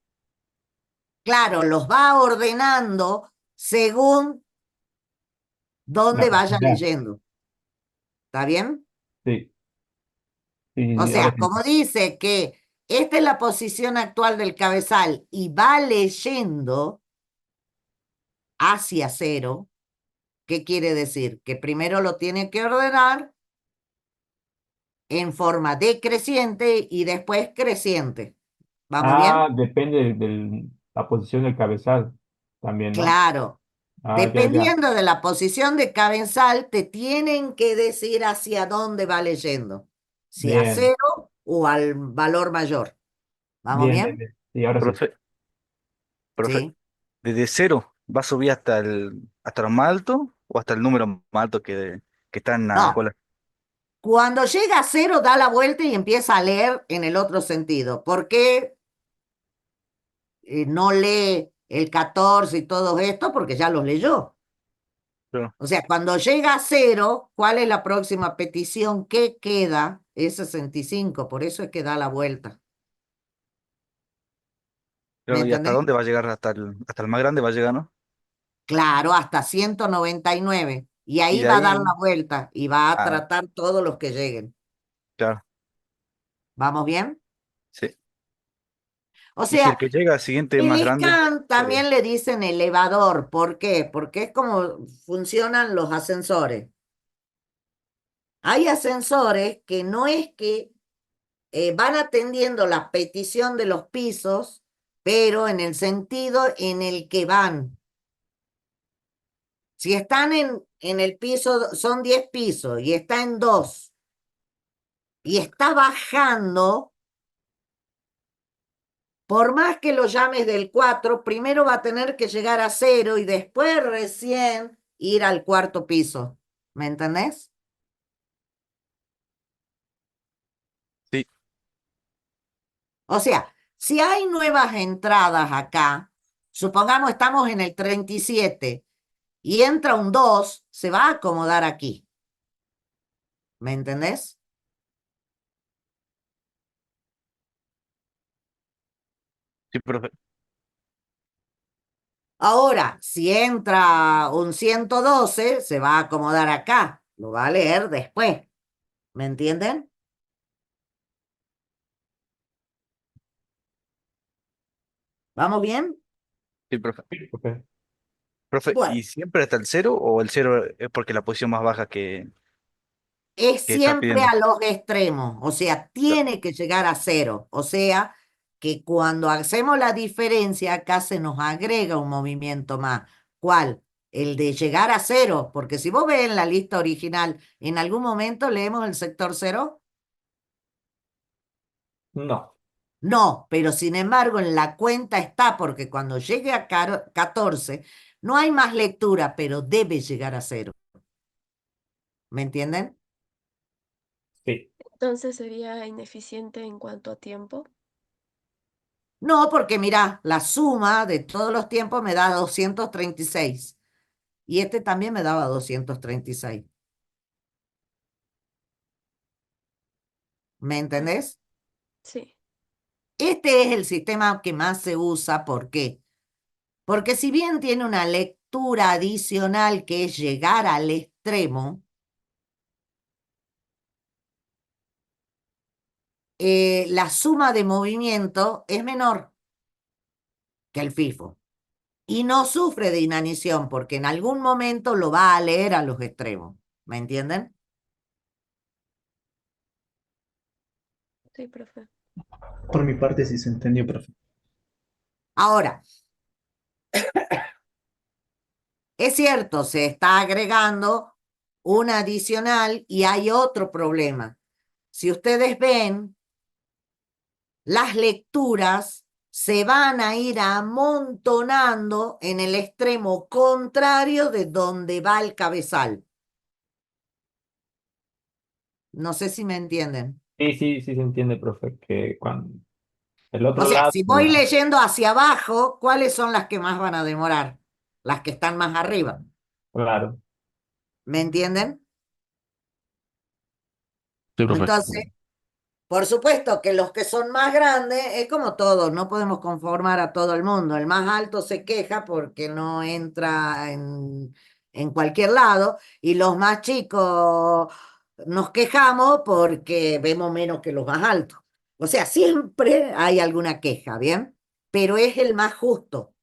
Claro, los va ordenando según La dónde vaya posibilidad. leyendo, ¿está bien? Sí, sí, sí, O sí, ahora sea, sí. como dice que esta es la posición actual del cabezal y va leyendo hacia 0, ¿qué quiere decir? Que primero lo tiene que ordenar en forma decreciente y después creciente. ¿Vamos Ah, bien? depende de la posición del cabezal también, ¿no? Claro. Ah, ya, ya. Dependiendo de la posición de cabezal, te tienen que decir hacia dónde va leyendo. Si a Bien, 0 o al valor mayor. ¿Vamos bien, bien, bien? bien. Sí, ahora sí. Profe, profe, Sí. ¿desde cero va a subir hasta lo más alto o hasta el número más alto que está en la No, cola? cuando llega a 0 da la vuelta y empieza a leer en el otro sentido. ¿Por qué no lee el 14 y todo esto? Porque ya los leyó. Claro. O sea, cuando llega a 0, ¿cuál es la próxima petición que queda? Es 65, por eso es que da la vuelta. ¿Me Claro, ¿y hasta entendés? dónde va a llegar? Hasta el más grande va a llegar, ¿no? Claro, hasta 199. Y Y ahí de va a dar ahí, la vuelta y va a ah, tratar todos los que lleguen. claro, ¿Vamos bien? sí. O Y si el sea, que llega al siguiente el más grande, scan sería. también le dicen elevador. ¿Por qué? Porque es como funcionan los ascensores. Hay ascensores que no es que van atendiendo la petición de los pisos, pero en el sentido en el que van. Si están en el piso, son 10 pisos y está en 2 y está bajando, por más que lo llames del 4, primero va a tener que llegar a 0 y después recién ir al cuarto piso. ¿Me entendés? Sí, O sea, si hay nuevas entradas acá, supongamos estamos en el 37 y entra un 2, se va a acomodar aquí. ¿Me entendés? sí, profe. Ahora, si entra un 112, se va a acomodar acá. Lo va a leer después. ¿Me entienden? ¿Vamos bien? Sí, profe. Sí, profe. Profe, Bueno, ¿y siempre hasta el cero o el cero es porque la posición más baja es que está siempre pidiendo? a los extremos, o sea, tiene que llegar a 0. O sea, que cuando hacemos la diferencia, acá se nos agrega un movimiento más. ¿Cuál? El de llegar a 0, porque si vos ves en la lista original, en algún momento leemos el sector 0. No. No, pero sin embargo en la cuenta está, porque cuando llegue a 14, no hay más lectura, pero debe llegar a 0. ¿Me entienden? Sí. Entonces sería ineficiente en cuanto a tiempo. No, porque mira, la suma de todos los tiempos me da 236 y este también me daba 236. ¿Me entendés? Sí. Este es el sistema que más se usa. ¿Por qué? Porque si bien tiene una lectura adicional que es llegar al extremo, la suma de movimiento es menor que el FIFO. y no sufre de inanición porque en algún momento lo va a leer a los extremos. ¿Me entienden? Sí, profe. Por mi parte sí se entendió, profe. Ahora, es cierto, se está agregando un adicional y hay otro problema. Si ustedes ven, las lecturas se van a ir amontonando en el extremo contrario de donde va el cabezal. No sé si me entienden. Sí, sí, sí se entiende, profe, que cuando el O otro sea, lado, si voy leyendo hacia abajo, ¿cuáles son las que más van a demorar? Las que están más arriba. claro, ¿Me entienden? Sí, profe. Entonces, por supuesto que los que son más grandes, es como todos, no podemos conformar a todo el mundo. El más alto se queja porque no entra en cualquier lado y los más chicos nos quejamos porque vemos menos que los más altos. O sea, siempre hay alguna queja, ¿bien? Pero es el más justo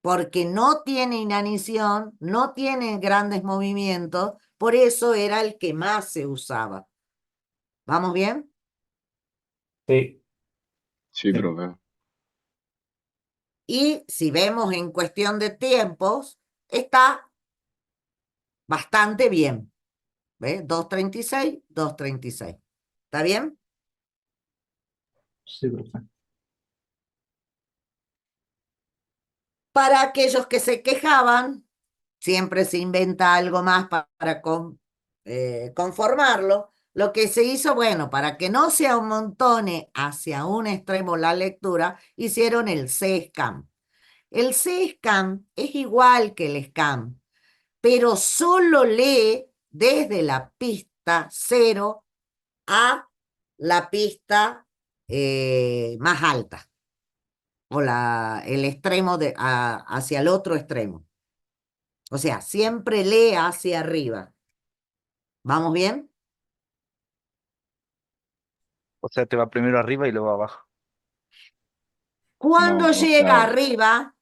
porque no tiene inanición, no tiene grandes movimientos, por eso era el que más se usaba. ¿Vamos bien? sí, Sí, Sí. profe. Y si vemos en cuestión de tiempos, está bastante bien. ¿Ves? 2:36, 2:36. ¿Está bien? Sí, profe. Para aquellos que se quejaban, siempre se inventa algo más para conformarlo. Lo que se hizo, bueno, para que no se amontone hacia un extremo la lectura, hicieron el C-SCAN. El C-SCAN es igual que el SCAN, pero solo lee desde la pista 0 a la pista más alta o el extremo hacia el otro extremo. O sea, siempre lee hacia arriba. ¿Vamos bien? O sea, te va primero arriba y luego abajo. Cuando No, o llega sea, arriba,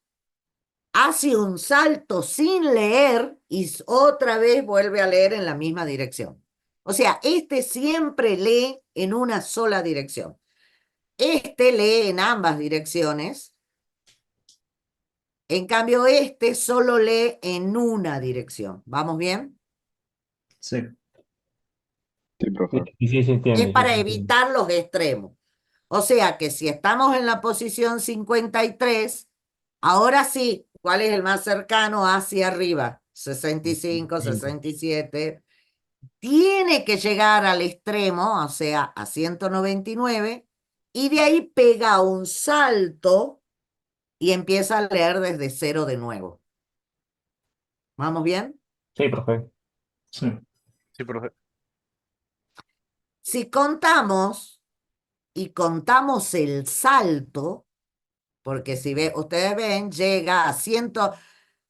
hace un salto sin leer y otra vez vuelve a leer en la misma dirección. O sea, este siempre lee en una sola dirección. Este lee en ambas direcciones. En cambio, este solo lee en una dirección. ¿Vamos bien? Sí. sí, sí, profe. sí, sí se Es entiende, sí para se entiende. evitar los extremos. O sea que si estamos en la posición 53, ahora sí, ¿cuál es el más cercano hacia arriba? 65, 5. 67. Tiene que llegar al extremo, o sea, a 199, y de ahí pega un salto y empieza a leer desde cero de nuevo. ¿Vamos bien? Sí, profe. Sí. Sí, profe. Si contamos y contamos el salto, porque si ustedes ven, llega a 100,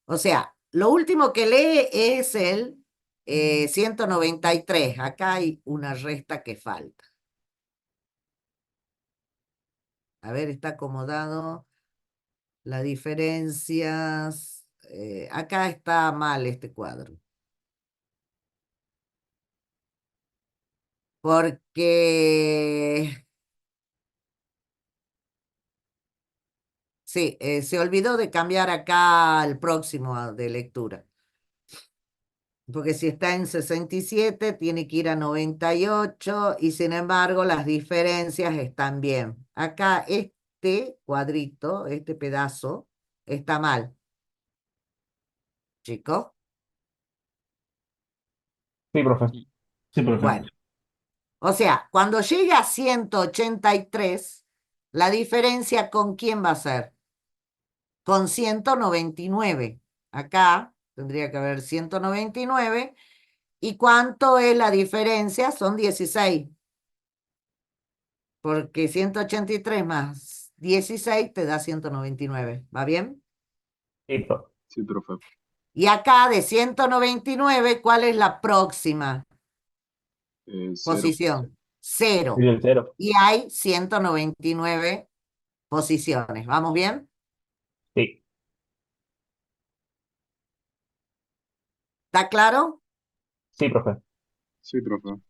o sea, lo último que lee es el 193. Acá hay una resta que falta. A ver, está acomodado. Las diferencias. Acá está mal este cuadro. Porque, sí, se olvidó de cambiar acá el próximo de lectura. Porque si está en 67, tiene que ir a 98 y sin embargo las diferencias están bien. Acá este cuadrito, este pedazo, está mal, chicos. Sí, profe. Sí, profe. Bueno, o sea, cuando llegue a 183, la diferencia con quién va a ser? Con 199. Acá tendría que haber 199. ¿Y cuánto es la diferencia? Son 16. Porque 183 más 16 te da 199. ¿Va bien? Sí, profe. Sí, profe. Y acá de 199, ¿cuál es la próxima Cero. posición? Sí, 0. el cero. Y hay 199 posiciones. ¿Vamos bien? Sí. ¿Está claro? Sí, profe. Sí, profe.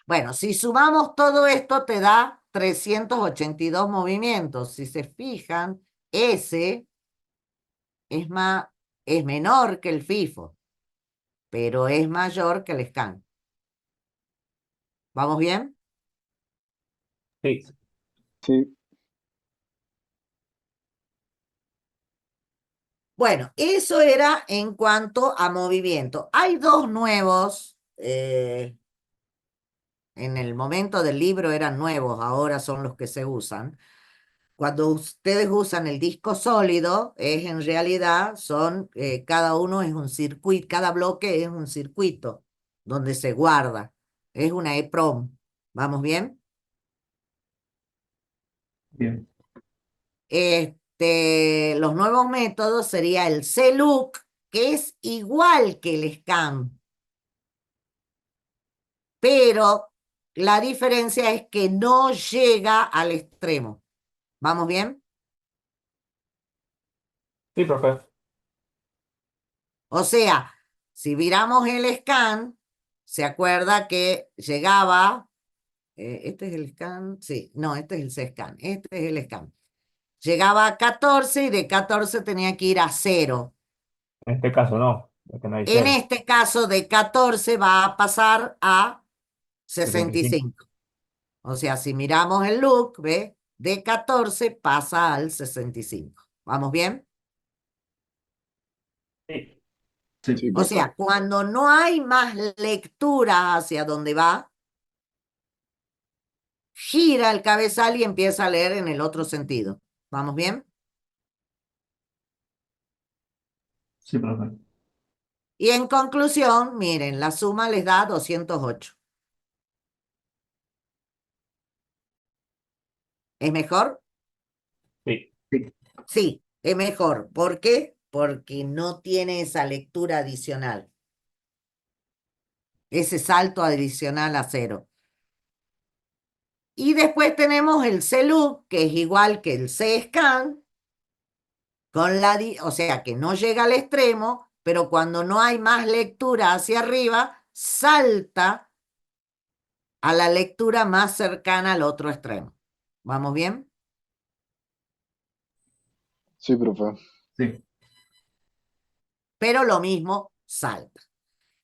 Bueno, si sumamos todo esto te da 382 movimientos. Si se fijan, ese es menor que el FIFO, pero es mayor que el SCAN. ¿Vamos bien? Sí. Sí. Bueno, eso era en cuanto a movimiento. Hay dos nuevos, en el momento del libro eran nuevos, ahora son los que se usan. Cuando ustedes usan el disco sólido, es en realidad cada uno es un circuito, cada bloque es un circuito donde se guarda. Es una EEPROM. ¿Vamos bien? Bien. Los nuevos métodos sería el CLOOK, que es igual que el SCAN, pero la diferencia es que no llega al extremo. ¿Vamos bien? Sí, profe. O sea, si viramos el SCAN, se acuerda que llegaba, este es el SCAN, sí, no, este es el CSCAN, este es el SCAN. Llegaba a 14 y de 14 tenía que ir a 0. En este caso no, porque no hay En cero. este caso, de 14 va a pasar a 65. 65. O sea, si miramos el look, ¿ve? De 14 pasa al 65. ¿Vamos bien? Sí. Sí. Sí, O profe. sea, cuando no hay más lectura hacia donde va, gira el cabezal y empieza a leer en el otro sentido. ¿Vamos bien? Sí, profe. Y en conclusión, miren, la suma les da 208. ¿Es mejor? Sí. Sí. Sí, es mejor. ¿Por qué? Porque no tiene esa lectura adicional, ese salto adicional a 0. Y después tenemos el CLOOK, que es igual que el CSCAN, o sea, que no llega al extremo, pero cuando no hay más lectura hacia arriba, salta a la lectura más cercana al otro extremo. ¿Vamos bien? Sí, profe. Sí. Pero lo mismo, salta.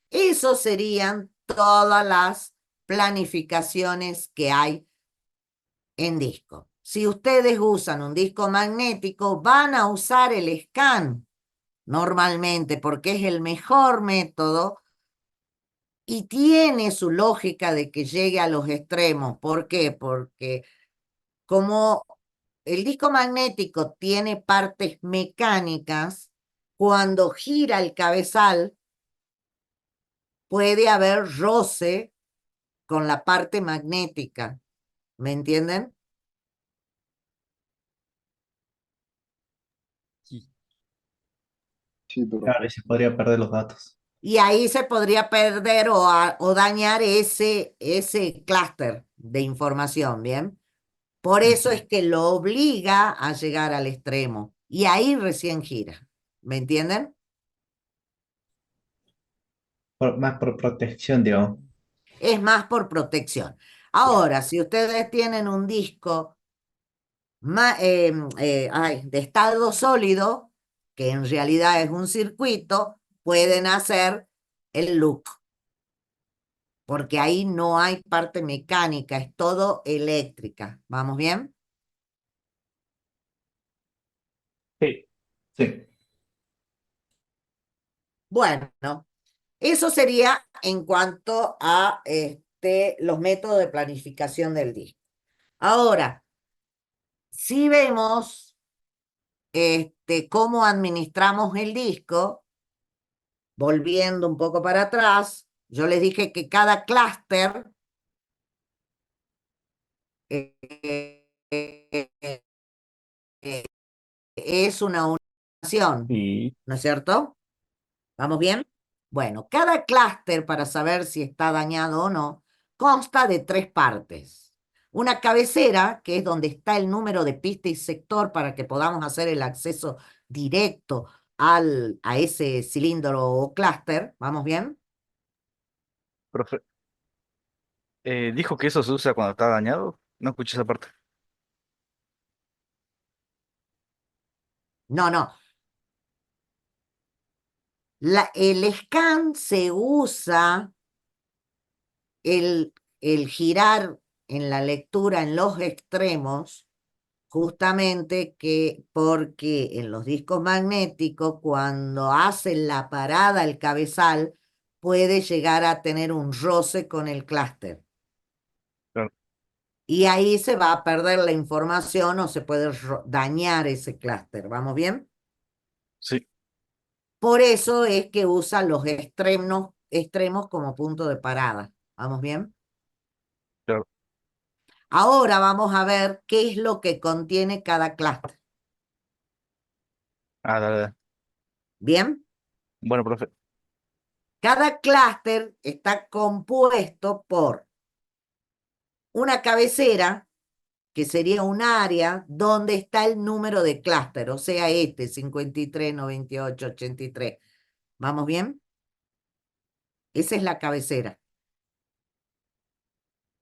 Eso serían todas las planificaciones que hay en disco. Si ustedes usan un disco magnético, van a usar el SCAN normalmente porque es el mejor método y tiene su lógica de que llegue a los extremos. ¿Por qué? Porque como el disco magnético tiene partes mecánicas, cuando gira el cabezal puede haber roce con la parte magnética. ¿Me entienden? Sí, Claro, profe. y se podría perder los datos. Y ahí se podría perder o dañar ese clúster de información, ¿bien? Por eso es Entiendo. que lo obliga a llegar al extremo y ahí recién gira. ¿Me entienden? Más por protección, digamos. Es más por protección. Ya. Ahora, si ustedes tienen un disco de estado sólido, que en realidad es un circuito, pueden hacer el loop, porque ahí no hay parte mecánica, es todo eléctrica. ¿Vamos bien? Sí. Sí. Bueno, eso sería en cuanto a los métodos de planificación del disco. Ahora, si vemos cómo administramos el disco, volviendo un poco para atrás, yo les dije que cada clúster eh, eh, eh, es una unión, Sí. ¿no es cierto? ¿Vamos bien? Bueno, cada clúster, para saber si está dañado o no, consta de 3 partes. Una cabecera, que es donde está el número de pista y sector para que podamos hacer el acceso directo a ese cilindro o clúster, ¿vamos bien? Profe, dijo que eso se usa cuando está dañado. No escuché esa parte. No, no. El scan se usa, el, el girar en la lectura en los extremos, justamente porque en los discos magnéticos, cuando hacen la parada el cabezal, puede llegar a tener un roce con el clúster. Claro. Y ahí se va a perder la información o se puede dañar ese clúster. ¿Vamos bien? Sí, Por eso es que usa los extremos como punto de parada. ¿Vamos bien? claro. Ahora vamos a ver qué es lo que contiene cada clúster. Ah, dale, dale. ¿Bien? Bueno, profe. Cada clúster está compuesto por una cabecera, que sería un área donde está el número de clúster, o sea, 53, 98, 83. ¿Vamos bien? Esa es la cabecera.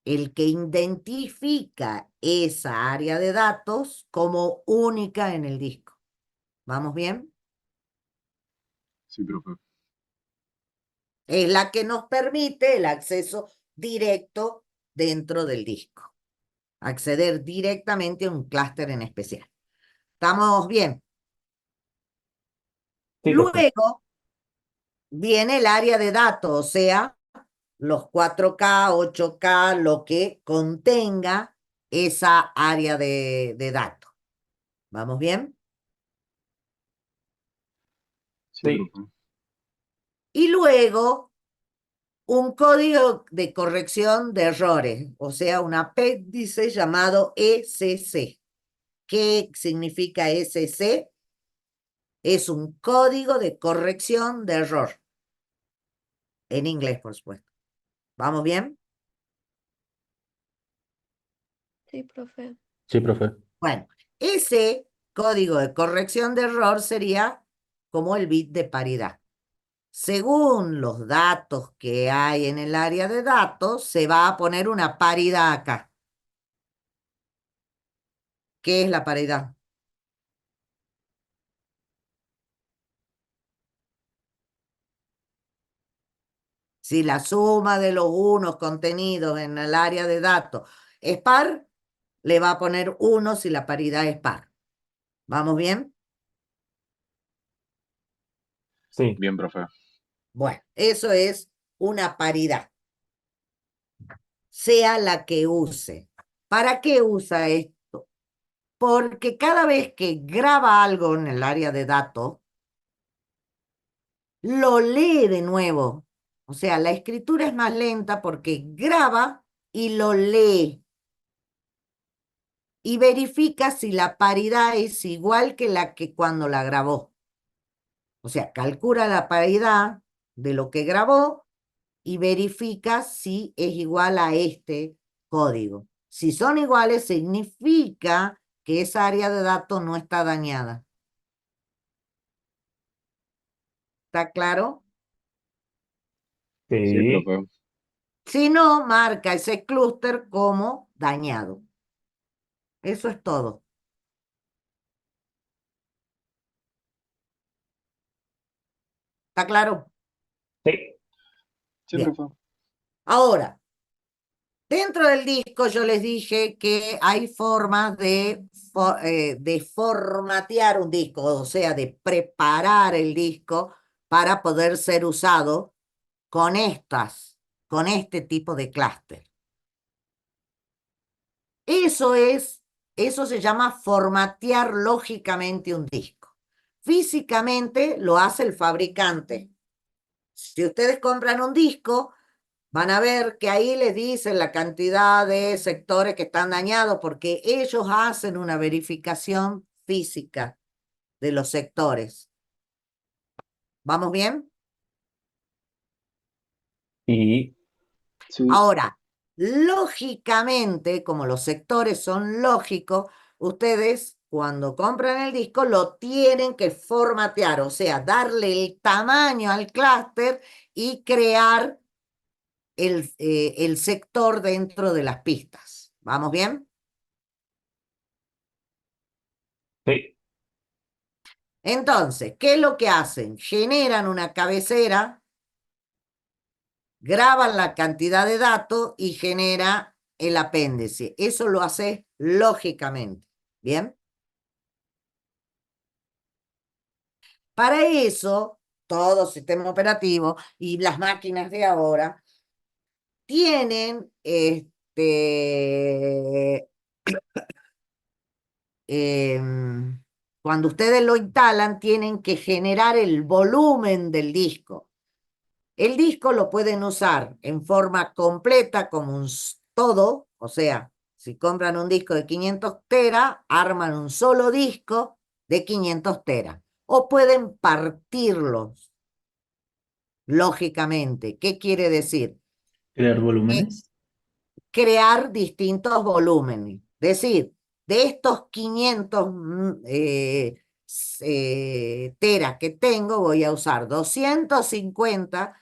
El que identifica esa área de datos como única en el disco. ¿Vamos bien? Sí, profe. Es la que nos permite el acceso directo dentro del disco. Acceder directamente a un clúster en especial. ¿Estamos bien? Sí, profe. Luego viene el área de datos, o sea, los 4K, 8K, lo que contenga esa área de datos. ¿Vamos bien? Sí, Sí. profe. Y luego un código de corrección de errores, o sea, un apéndice llamado ECC. ¿Qué significa ECC? Es un código de corrección de error. En inglés, por supuesto. ¿Vamos bien? Sí, profe. Sí, profe. Bueno, ese código de corrección de error sería como el bit de paridad. Según los datos que hay en el área de datos, se va a poner una paridad acá. ¿Qué es la paridad? Si la suma de los unos contenidos en el área de datos es par, le va a poner 1 si la paridad es par. ¿Vamos bien? Sí. Bien, profe. Bueno, eso es una paridad, sea la que use. ¿Para qué usa esto? Porque cada vez que graba algo en el área de datos, lo lee de nuevo. O sea, la escritura es más lenta porque graba y lo lee y verifica si la paridad es igual que la que cuando la grabó. O sea, calcula la paridad de lo que grabó y verifica si es igual a este código. Si son iguales, significa que esa área de datos no está dañada. ¿Está claro? Sí, Sí. profe. Si no, marca ese clúster como dañado. Eso es todo. ¿Está claro? Sí. Sí, Bien. profe. Ahora, dentro del disco yo les dije que hay formas de formatear un disco, o sea, de preparar el disco para poder ser usado con con este tipo de clúster. Eso se llama formatear lógicamente un disco. Físicamente lo hace el fabricante. Si ustedes compran un disco, van a ver que ahí les dicen la cantidad de sectores que están dañados porque ellos hacen una verificación física de los sectores. ¿Vamos bien? Y Sí. Ahora, lógicamente, como los sectores son lógicos, ustedes cuando compran el disco, lo tienen que formatear, o sea, darle el tamaño al clúster y crear el sector dentro de las pistas. ¿Vamos bien? Sí, Entonces, ¿qué es lo que hacen? Generan una cabecera, graban la cantidad de datos y genera el apéndice. Eso lo hace lógicamente. ¿Bien? Para eso, todo sistema operativo y las máquinas de ahora tienen em, cuando ustedes lo instalan, tienen que generar el volumen del disco. El disco lo pueden usar en forma completa como un todo, o sea, si compran un disco de 500 teras, arman un solo disco de 500 teras. O pueden partirlos, lógicamente. ¿Qué quiere decir? Crear Que volúmenes. crear distintos volúmenes. Decir, de estos 500 teras que tengo, voy a usar 250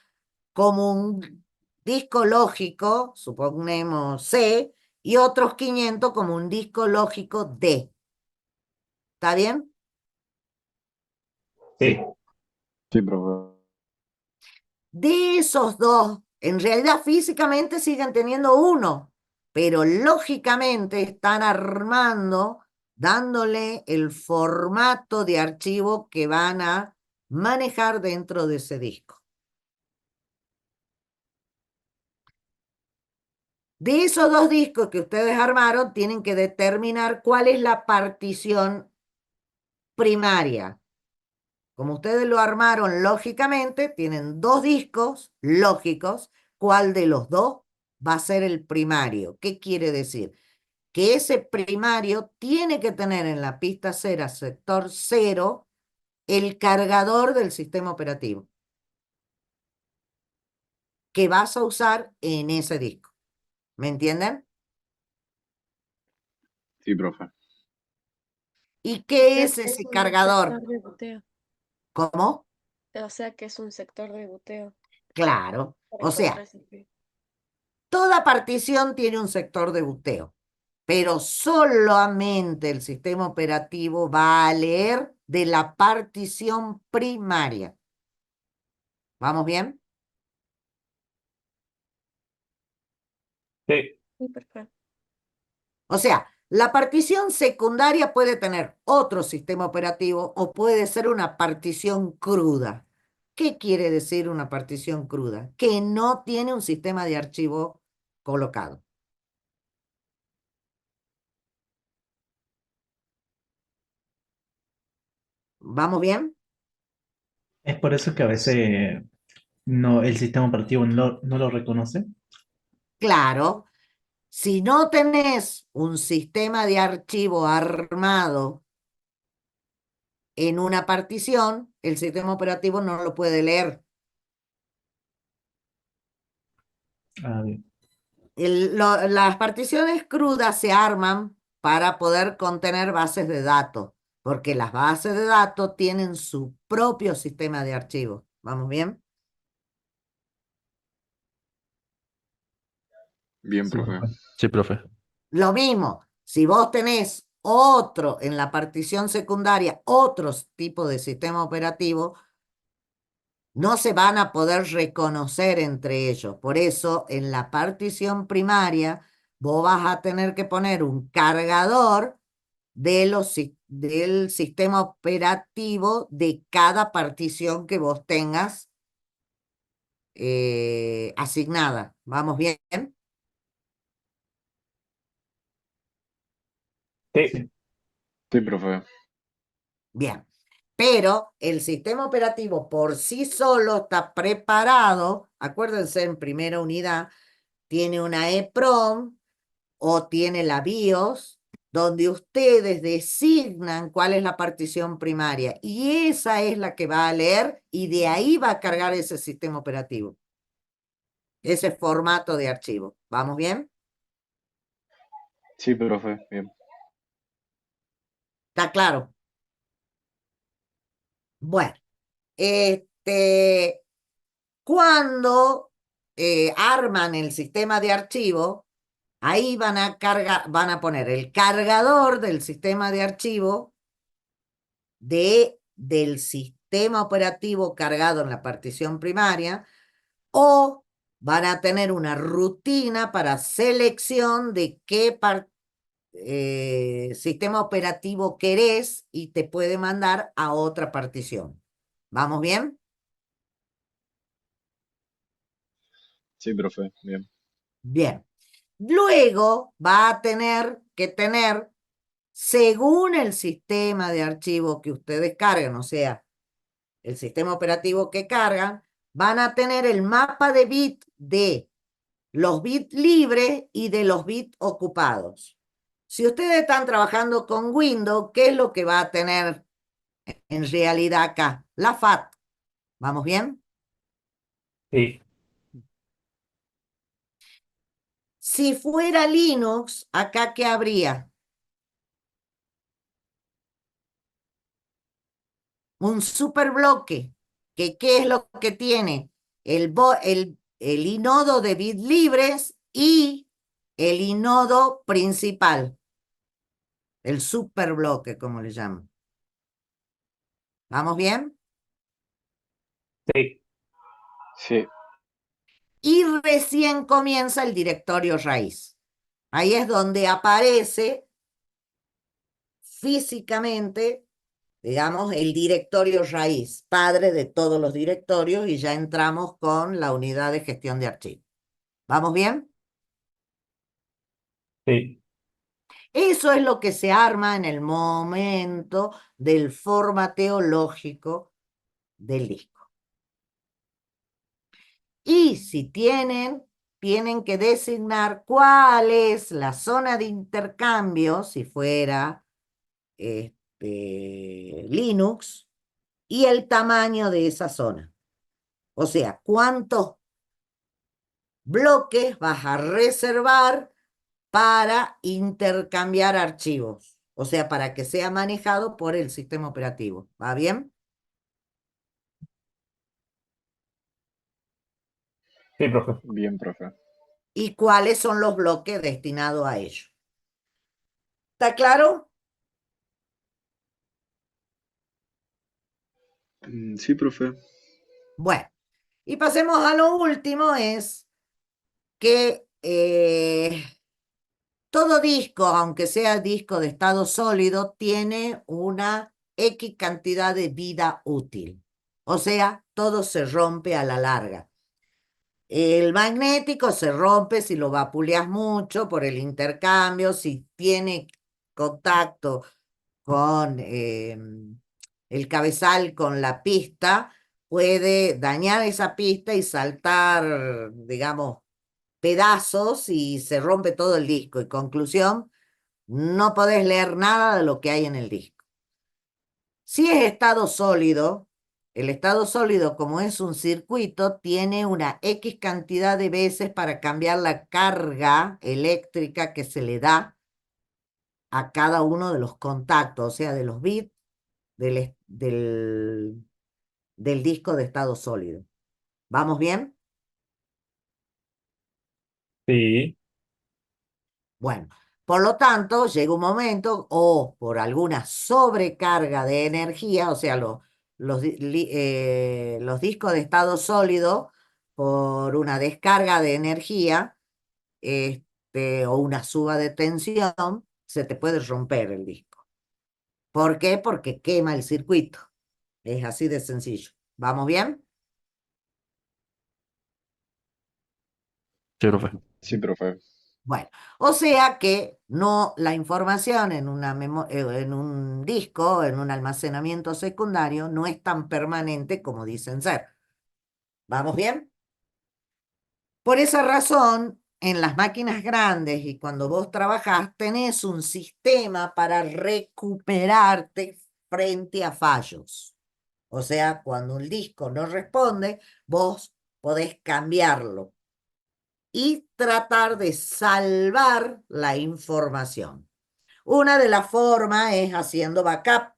como un disco lógico, suponemos C, y otros 500 como un disco lógico D. ¿Está bien? sí, Sí, profe. De esos dos, en realidad físicamente siguen teniendo uno, pero lógicamente están armando, dándole el formato de archivo que van a manejar dentro de ese disco. De esos dos discos que ustedes armaron, tienen que determinar cuál es la partición primaria. Como ustedes lo armaron lógicamente, tienen dos discos lógicos. ¿Cuál de los dos va a ser el primario? ¿Qué quiere decir? Que ese primario tiene que tener en la pista 0, sector 0, el cargador del sistema operativo que vas a usar en ese disco. ¿Me entienden? Sí, profe. ¿Y O qué sea es que es ese un sector cargador? de boteo. ¿Cómo? O sea que es un sector de boteo Claro. para O encontrar sea, ese IP. toda partición tiene un sector de buteo, pero solamente el sistema operativo va a leer de la partición primaria. ¿Vamos bien? sí, Sí, perfecto. O sea, la partición secundaria puede tener otro sistema operativo o puede ser una partición cruda. ¿Qué quiere decir una partición cruda? Que no tiene un sistema de archivo colocado. ¿Vamos bien? Es por eso que a veces no, el sistema operativo no lo reconoce. Claro. Si no tenés un sistema de archivo armado en una partición, el sistema operativo no lo puede leer. Ah, bien. Las particiones crudas se arman para poder contener bases de datos, porque las bases de datos tienen su propio sistema de archivo. ¿Vamos bien? Bien, Sí, profe. profe. Sí, profe. Lo mismo, si vos tenés otro en la partición secundaria, otro tipo de sistema operativo, no se van a poder reconocer entre ellos. Por eso, en la partición primaria, vos vas a tener que poner un cargador del sistema operativo de cada partición que vos tengas asignada. ¿Vamos bien? sí, Sí. Sí, profe. Bien. Pero el sistema operativo por sí solo está preparado, acuérdense, en primera unidad, tiene una EEPROM o tiene la BIOS, donde ustedes designan cuál es la partición primaria y esa es la que va a leer y de ahí va a cargar ese sistema operativo, ese formato de archivo. ¿Vamos bien? Sí, profe. Bien. ¿Está claro? Bueno, este, cuando arman el sistema de archivo, ahí van a van a poner el cargador del sistema de archivo del sistema operativo cargado en la partición primaria, o van a tener una rutina para selección de qué sistema operativo querés y te puede mandar a otra partición. ¿Vamos bien? Sí, profe, bien. Bien. Luego va a tener que tener, según el sistema de archivo que ustedes cargan, o sea, el sistema operativo que cargan, van a tener el mapa de bit de los bits libres y de los bits ocupados. Si ustedes están trabajando con Windows, ¿qué es lo que va a tener en realidad acá? La FAT. ¿Vamos bien? Sí, Si fuera Linux, ¿acá qué habría? Un superbloque. ¿Qué es lo que tiene? El inodo de bits libres y el inodo principal. El superbloque, como le llaman. ¿Vamos bien? sí, Sí, Y recién comienza el directorio raíz. Ahí es donde aparece físicamente, digamos, el directorio raíz, padre de todos los directorios, y ya entramos con la unidad de gestión de archivos. ¿Vamos bien? sí, Eso es lo que se arma en el momento del formateo lógico del disco. Y si tienen que designar cuál es la zona de intercambio, si fuera Linux, y el tamaño de esa zona. O sea, cuántos bloques vas a reservar para intercambiar archivos. O sea, para que sea manejado por el sistema operativo. ¿Va bien? sí, profe. bien, profe. ¿Y cuáles son los bloques destinados a ello? ¿Está claro? Sí, profe. Bueno, y pasemos a lo último, es que todo disco, aunque sea disco de estado sólido, tiene una X cantidad de vida útil. O sea, todo se rompe a la larga. El magnético se rompe si lo vapuleas mucho por el intercambio, si tiene contacto con el cabezal con la pista, puede dañar esa pista y saltar, digamos, pedazos y se rompe todo el disco. Y conclusión, no podés leer nada de lo que hay en el disco. Si es estado sólido, el estado sólido, como es un circuito, tiene una X cantidad de veces para cambiar la carga eléctrica que se le da a cada uno de los contactos, o sea, de los bits del disco de estado sólido. ¿Vamos bien? Sí, Bueno, por lo tanto, llega un momento, o por alguna sobrecarga de energía, o sea, los discos de estado sólido, por una descarga de energía, o una suba de tensión, se te puede romper el disco. ¿Por qué? Porque quema el circuito. Es así de sencillo. ¿Vamos bien? Sí, profe. Sí, profe. Bueno, o sea que no la información en un disco, en un almacenamiento secundario, no es tan permanente como dicen ser. ¿Vamos bien? Por esa razón, en las máquinas grandes y cuando vos trabajás, tenés un sistema para recuperarte frente a fallos. O sea, cuando un disco no responde, vos podés cambiarlo y tratar de salvar la información. Una de las formas es haciendo backup,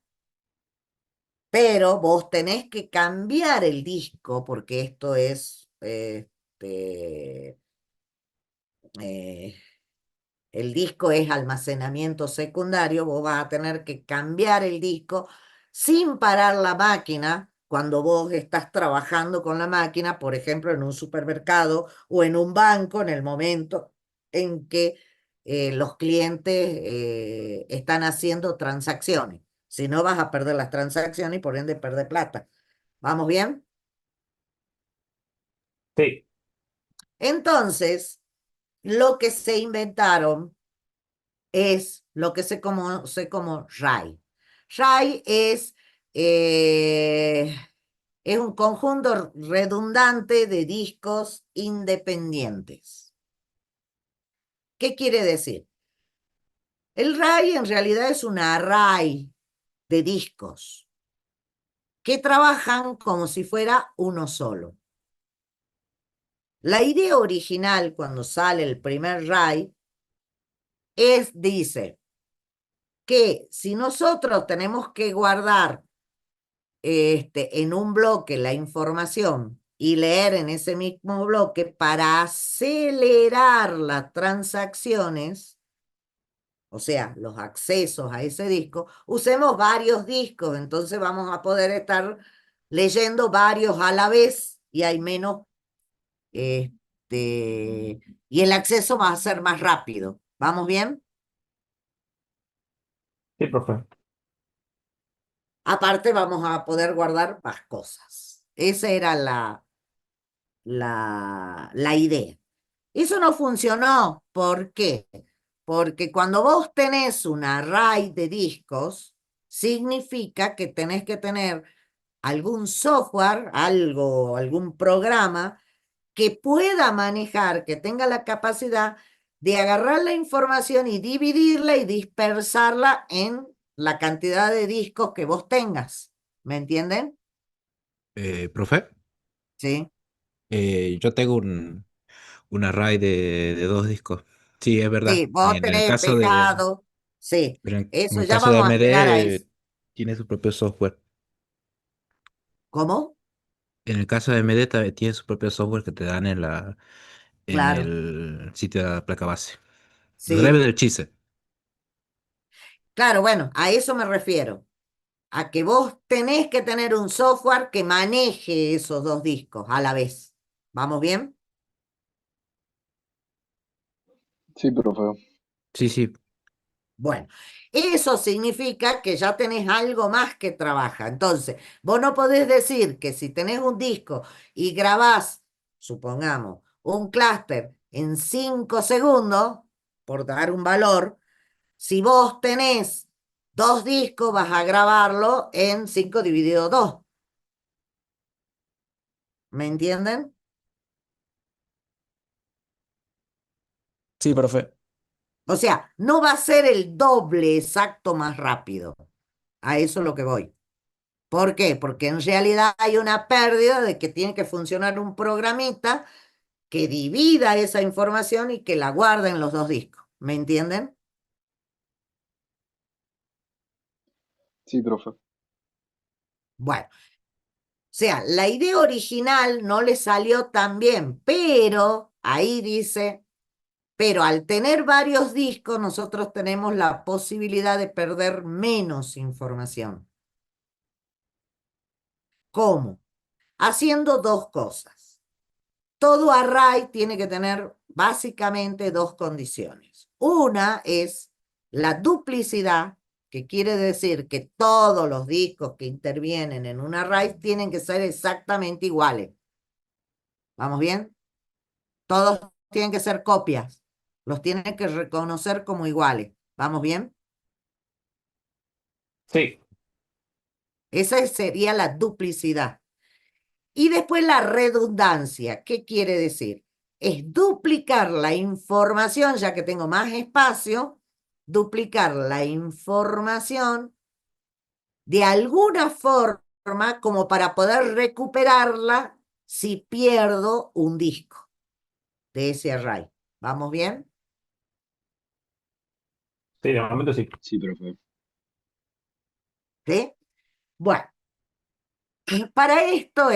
pero vos tenés que cambiar el disco porque esto es, eh, el disco es almacenamiento secundario, vos vas a tener que cambiar el disco sin parar la máquina cuando vos estás trabajando con la máquina, por ejemplo, en un supermercado o en un banco, en el momento en que los clientes están haciendo transacciones. Si no, vas a perder las transacciones y por ende perder plata. ¿Vamos bien? Sí, Entonces, lo que se inventaron es lo que se conoce como RAI. RAI es un conjunto redundante de discos independientes. ¿Qué quiere decir? El RAI en realidad es un array de discos que trabajan como si fuera uno solo. La idea original cuando sale el primer RAI dice que si nosotros tenemos que guardar en un bloque la información y leer en ese mismo bloque para acelerar las transacciones, o sea, los accesos a ese disco, usemos varios discos, entonces vamos a poder estar leyendo varios a la vez y hay menos, y el acceso va a ser más rápido. ¿Vamos bien? sí, profe. Aparte vamos a poder guardar más cosas. Esa era la idea. Eso no funcionó. ¿Por qué? Porque cuando vos tenés un array de discos, significa que tenés que tener algún software, algo, algún programa que pueda manejar, que tenga la capacidad de agarrar la información y dividirla y dispersarla en la cantidad de discos que vos tengas. ¿Me entienden? Profe, Sí. yo tengo un array de dos discos. Sí, es verdad. Sí, vos En el tenés caso de, pegado. Sí, pero en eso el ya caso de vamos a llegar a eso. AMD tiene su propio software. ¿Cómo? En el caso de AMD tiene su propio software que te dan en Claro, el sitio de la placa base. El driver sí. del chise. Claro, bueno, a eso me refiero. A que vos tenés que tener un software que maneje esos dos discos a la vez. ¿Vamos bien? Sí, profe. Sí, sí. Bueno, eso significa que ya tenés algo más que trabaja. Entonces, vos no podés decir que si tenés un disco y grabás, supongamos, un clúster en 5 segundos, por dar un valor, si vos tenés dos discos, vas a grabarlo en 5 dividido 2. ¿Me entienden? Sí, profe. O sea, no va a ser el doble exacto más rápido. A eso es lo que voy. ¿Por qué? Porque en realidad hay una pérdida de que tiene que funcionar un programita que divida esa información y que la guarde en los dos discos. ¿Me entienden? Sí, profe. Bueno, o sea, la idea original no le salió tan bien, pero ahí dice, pero al tener varios discos, nosotros tenemos la posibilidad de perder menos información. ¿Cómo? Haciendo dos cosas. Todo array tiene que tener básicamente dos condiciones. Una es la duplicidad, que quiere decir que todos los discos que intervienen en un array tienen que ser exactamente iguales. ¿Vamos bien? Todos tienen que ser copias. Los tienen que reconocer como iguales. ¿Vamos bien? Sí, Esa sería la duplicidad. Y después la redundancia. ¿Qué quiere decir? Es duplicar la información, ya que tengo más espacio, duplicar la información de alguna forma como para poder recuperarla si pierdo un disco de ese array. ¿Vamos bien? Sí, de momento sí. Sí, profe. ¿Sí? Bueno, para esto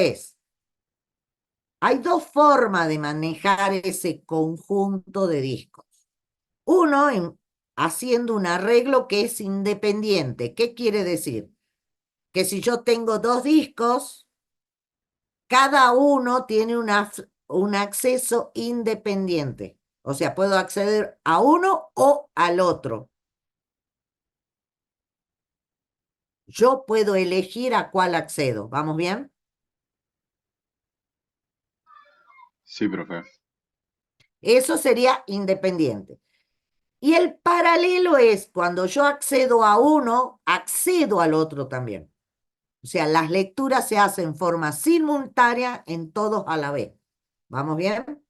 hay dos formas de manejar ese conjunto de discos. Uno, haciendo un arreglo que es independiente. ¿Qué quiere decir? Que si yo tengo dos discos, cada uno tiene un acceso independiente. O sea, puedo acceder a uno o al otro. Yo puedo elegir a cuál accedo. ¿Vamos bien? Sí, profe. Eso sería independiente. Y el paralelo es cuando yo accedo a uno, accedo al otro también. O sea, las lecturas se hacen en forma simultánea en todos a la vez. ¿Vamos bien?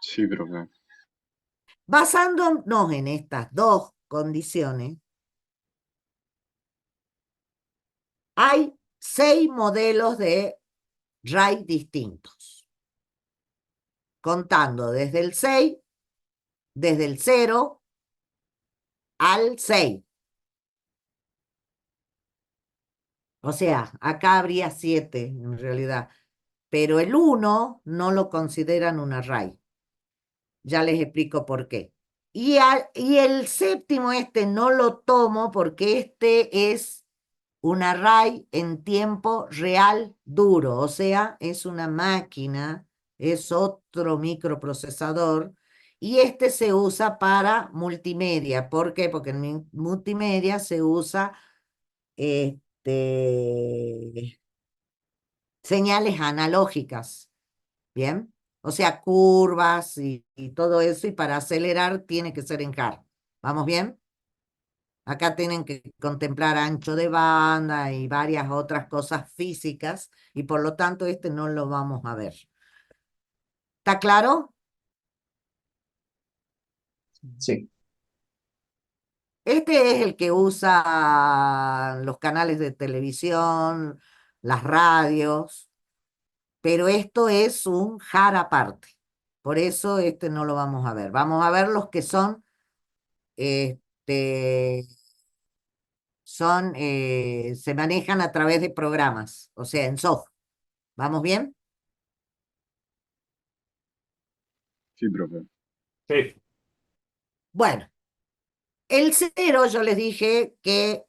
Sí, profe. Basándonos en estas dos condiciones, hay 6 modelos de RAID distintos, contando desde el 6, desde el 0 al 6. O sea, acá habría 7 en realidad, pero el 1 no lo consideran una RAID. Ya les explico por qué. Y el séptimo no lo tomo porque es un array en tiempo real duro, o sea, es una máquina, es otro microprocesador, y se usa para multimedia. ¿Por qué? Porque en multimedia se usa señales analógicas, ¿bien? O sea, curvas y todo eso, y para acelerar tiene que ser en car. ¿Vamos bien? Acá tienen que contemplar ancho de banda y varias otras cosas físicas, y por lo tanto no lo vamos a ver. ¿Está claro? Sí. Este es el que usa los canales de televisión, las radios, pero esto es un JAR aparte. Por eso no lo vamos a ver. Vamos a ver los que este, se manejan a través de programas, o sea, en software. ¿Vamos bien? Sí, profe. Sí. Bueno, el 0 yo les dije que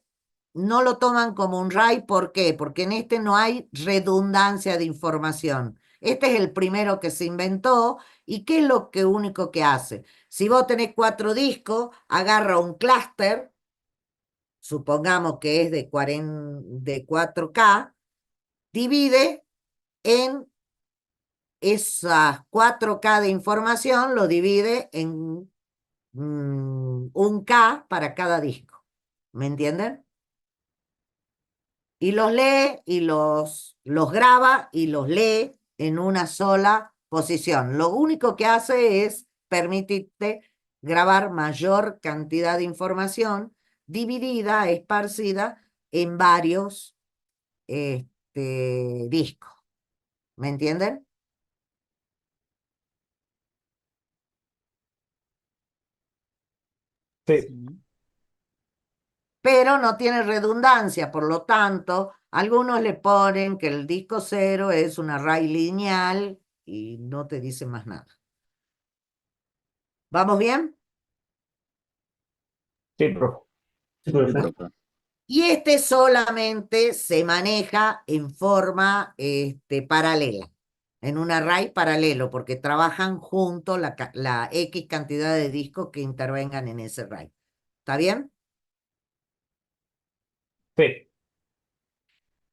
no lo toman como un RAID. ¿Por qué? Porque en no hay redundancia de información. Este es el primero que se inventó. ¿Y qué es lo único que hace? Si vos tenés 4 discos, agarra un clúster, supongamos que es de 4K, divide en esas 4K de información, lo divide en 1K para cada disco. ¿Me entienden? Y los lee y los graba y los lee en una sola posición. Lo único que hace es permitirte grabar mayor cantidad de información esparcida en varios discos. ¿Me entienden? Sí. Pero no tiene redundancia, por lo tanto, algunos le ponen que el disco 0 es un array lineal y no te dice más nada. ¿Vamos bien? Sí, profe. Sí, Sí, profe. profe. Y solamente se maneja en forma paralela, en un array paralelo, porque trabajan juntos la X cantidad de discos que intervengan en ese array. ¿Está bien? Sí.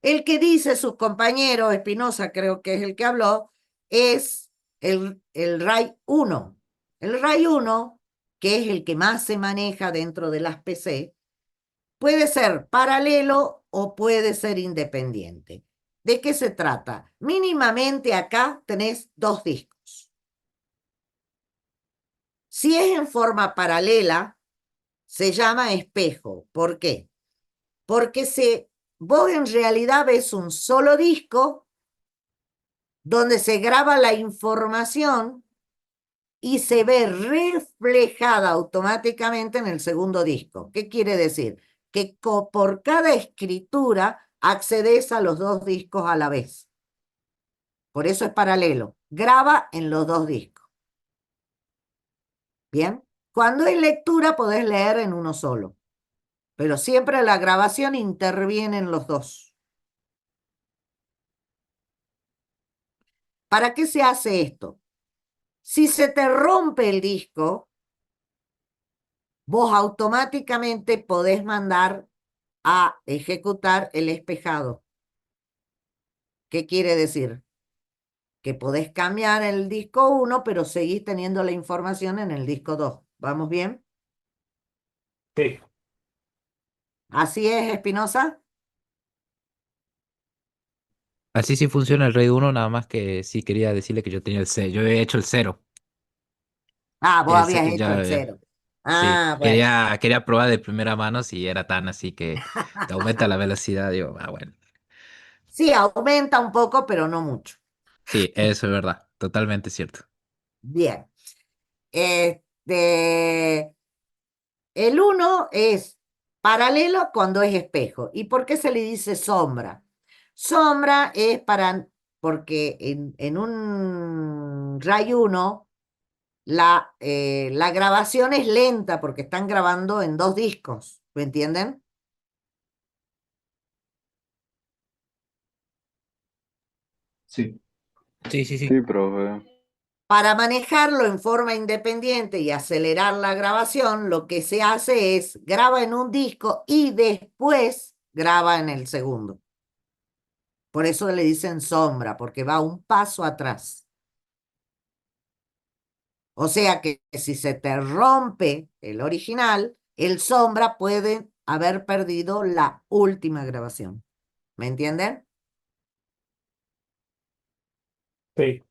El que dice sus compañeros, Espinosa creo que es el que habló, es el RAID 1. El RAID 1, que es el que más se maneja dentro de las PC, puede ser paralelo o puede ser independiente. ¿De qué se trata? Mínimamente acá tenés 2 discos. Si es en forma paralela, se llama espejo. ¿Por qué? Porque vos en realidad ves un solo disco donde se graba la información y se ve reflejada automáticamente en el segundo disco. ¿Qué quiere decir? Que por cada escritura accedes a los dos discos a la vez. Por eso es paralelo. Graba en los dos discos. ¿Bien? Cuando es lectura podés leer en uno solo, pero siempre la grabación interviene en los dos. ¿Para qué se hace esto? Si se te rompe el disco, vos automáticamente podés mandar a ejecutar el espejado. ¿Qué quiere decir? Que podés cambiar el disco 1, pero seguís teniendo la información en el disco 2. ¿Vamos bien? Sí. ¿Así es, Espinosa? Así sí funciona el RAID 1, nada más que sí quería decirle que yo tenía el 0. Yo había hecho el 0. Ah, vos habías hecho el Ya, 0. sí, Ah, bueno. quería probar de primera mano si era tan así que te aumenta la velocidad. Digo, bueno. Sí, aumenta un poco, pero no mucho. Sí, eso es verdad. Totalmente cierto. Bien. Este, el 1 es paralelo cuando es espejo. ¿Y por qué se le dice sombra? Sombra es porque en un RAI 1 la grabación es lenta porque están grabando en dos discos. ¿Me entienden? Sí. Sí, sí, sí. Sí, profe. Para manejarlo en forma independiente y acelerar la grabación, lo que se hace es graba en un disco y después graba en el segundo. Por eso le dicen sombra, porque va un paso atrás. O sea que si se te rompe el original, el sombra puede haber perdido la última grabación. ¿Me entienden? Sí.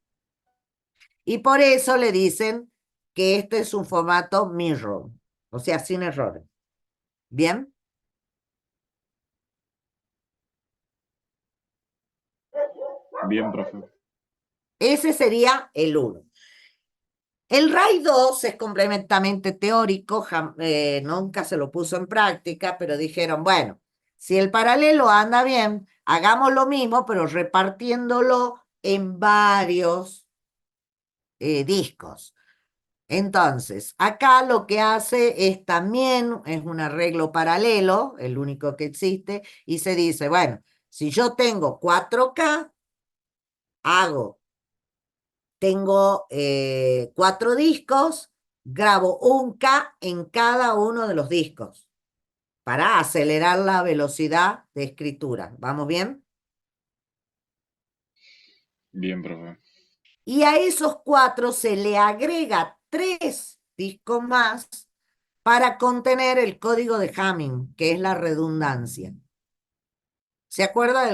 Y por eso le dicen que este es un formato mirror, o sea, sin errores. ¿Bien? Bien, profe. Ese sería el 1. El RAI 2 es completamente teórico, nunca se lo puso en práctica, pero dijeron, bueno, si el paralelo anda bien, hagamos lo mismo, pero repartiéndolo en varios discos. Entonces, acá lo que hace es también, es un arreglo paralelo, el único que existe, y se dice, bueno, si yo tengo 4K, tengo 4 discos, grabo un K en cada uno de los discos para acelerar la velocidad de escritura. ¿Vamos bien? Bien, profe. Y a esos 4 se le agrega 3 discos más para contener el código de Hamming, que es la redundancia. ¿Se acuerda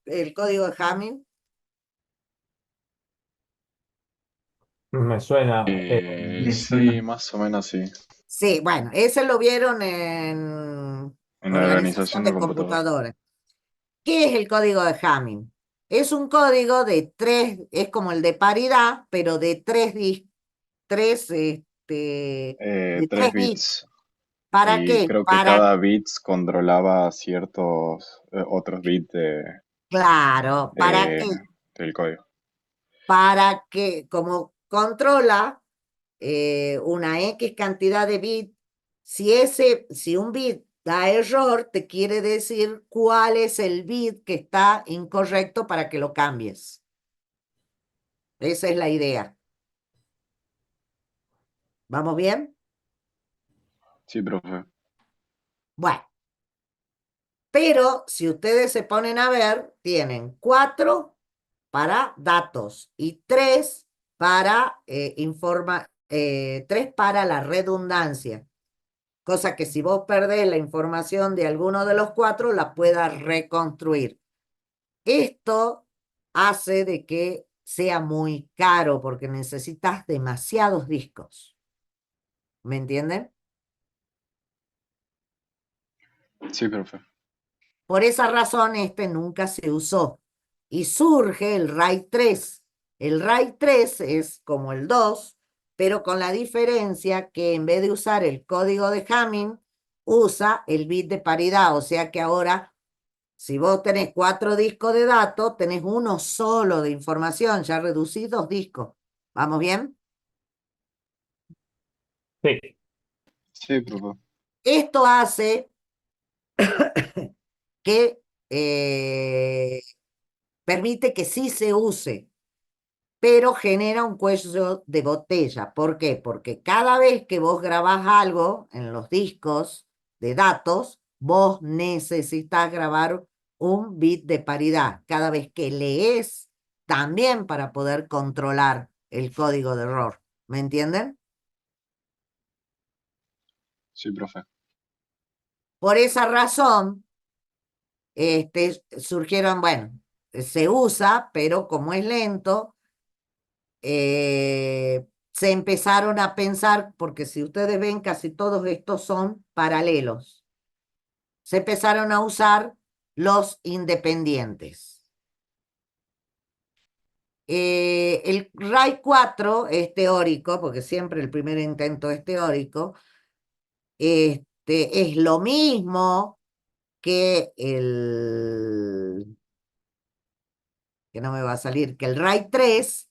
el código de Hamming? Me suena. Me Sí, suena. más o menos sí. Sí, bueno, ese lo vieron en En la organización organización de de computador. computadoras. ¿Qué es el código de Hamming? Es un código de 3, es como el de paridad, pero de 3, de 3 3 bits. bits. ¿Para Y qué? creo que cada bits controlaba ciertos otros bits Claro, ¿para qué? de- del código. Para que, como controla una X cantidad de bits, si un bit da error, te quiere decir cuál es el bit que está incorrecto para que lo cambies. Esa es la idea. ¿Vamos bien? Sí, profe. Bueno, pero si ustedes se ponen a ver, tienen 4 para datos y 3 para 3 para la redundancia. Cosa que si vos perdés la información de alguno de los 4, la puedas reconstruir. Esto hace de que sea muy caro porque necesitas demasiados discos. ¿Me entienden? Sí, profe. Por esa razón este nunca se usó. Y surge el RAID 3. El RAID 3 es como el 2, pero con la diferencia que en vez de usar el código de Hamming, usa el bit de paridad, o sea que ahora, si vos tenés 4 discos de datos, tenés uno solo de información, ya reducís 2 discos. ¿Vamos bien? Sí, Sí, profe. Esto hace que permite que sí se use, pero genera un cuello de botella. ¿Por qué? Porque cada vez que vos grabás algo en los discos de datos, vos necesitas grabar un bit de paridad. Cada vez que lees, también para poder controlar el código de error. ¿Me entienden? Sí, profe. Por esa razón, surgieron, bueno, se usa, pero como es lento, se empezaron a pensar, porque si ustedes ven, casi todos estos son paralelos. Se empezaron a usar los independientes. El RAID 4 es teórico, porque siempre el primer intento es teórico. Es lo mismo que que no me va a salir, que el RAID 3,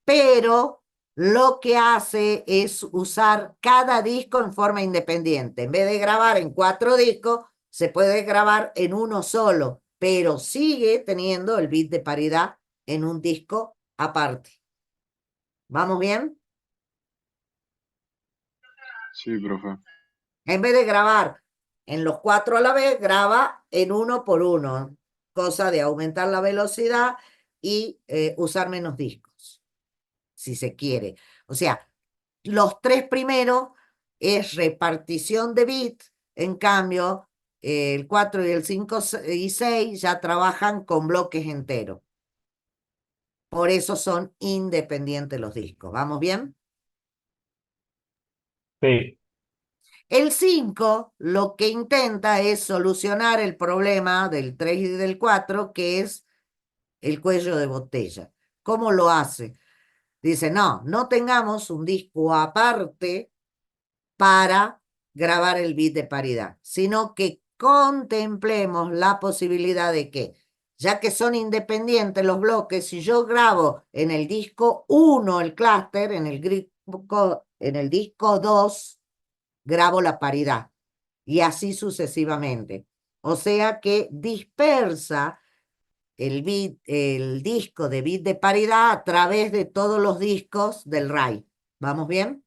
pero lo que hace es usar cada disco en forma independiente. En vez de grabar en 4 discos, se puede grabar en uno solo, pero sigue teniendo el bit de paridad en un disco aparte. ¿Vamos bien? Sí, profe. En vez de grabar en los 4 a la vez, graba en uno por uno, cosa de aumentar la velocidad y usar menos discos, si se quiere. O sea, los 3 primeros es repartición de bits, en cambio, el 4 y el 5 y 6 ya trabajan con bloques enteros. Por eso son independientes los discos. ¿Vamos bien? sí, El 5 lo que intenta es solucionar el problema del 3 y del 4, que es el cuello de botella. ¿Cómo lo hace? Dice, no tengamos un disco aparte para grabar el bit de paridad, sino que contemplemos la posibilidad de que, ya que son independientes los bloques, si yo grabo en el disco 1 el clúster, en el disco 2 grabo la paridad, y así sucesivamente. O sea que dispersa el disco de bit de paridad a través de todos los discos del RAID. ¿Vamos bien?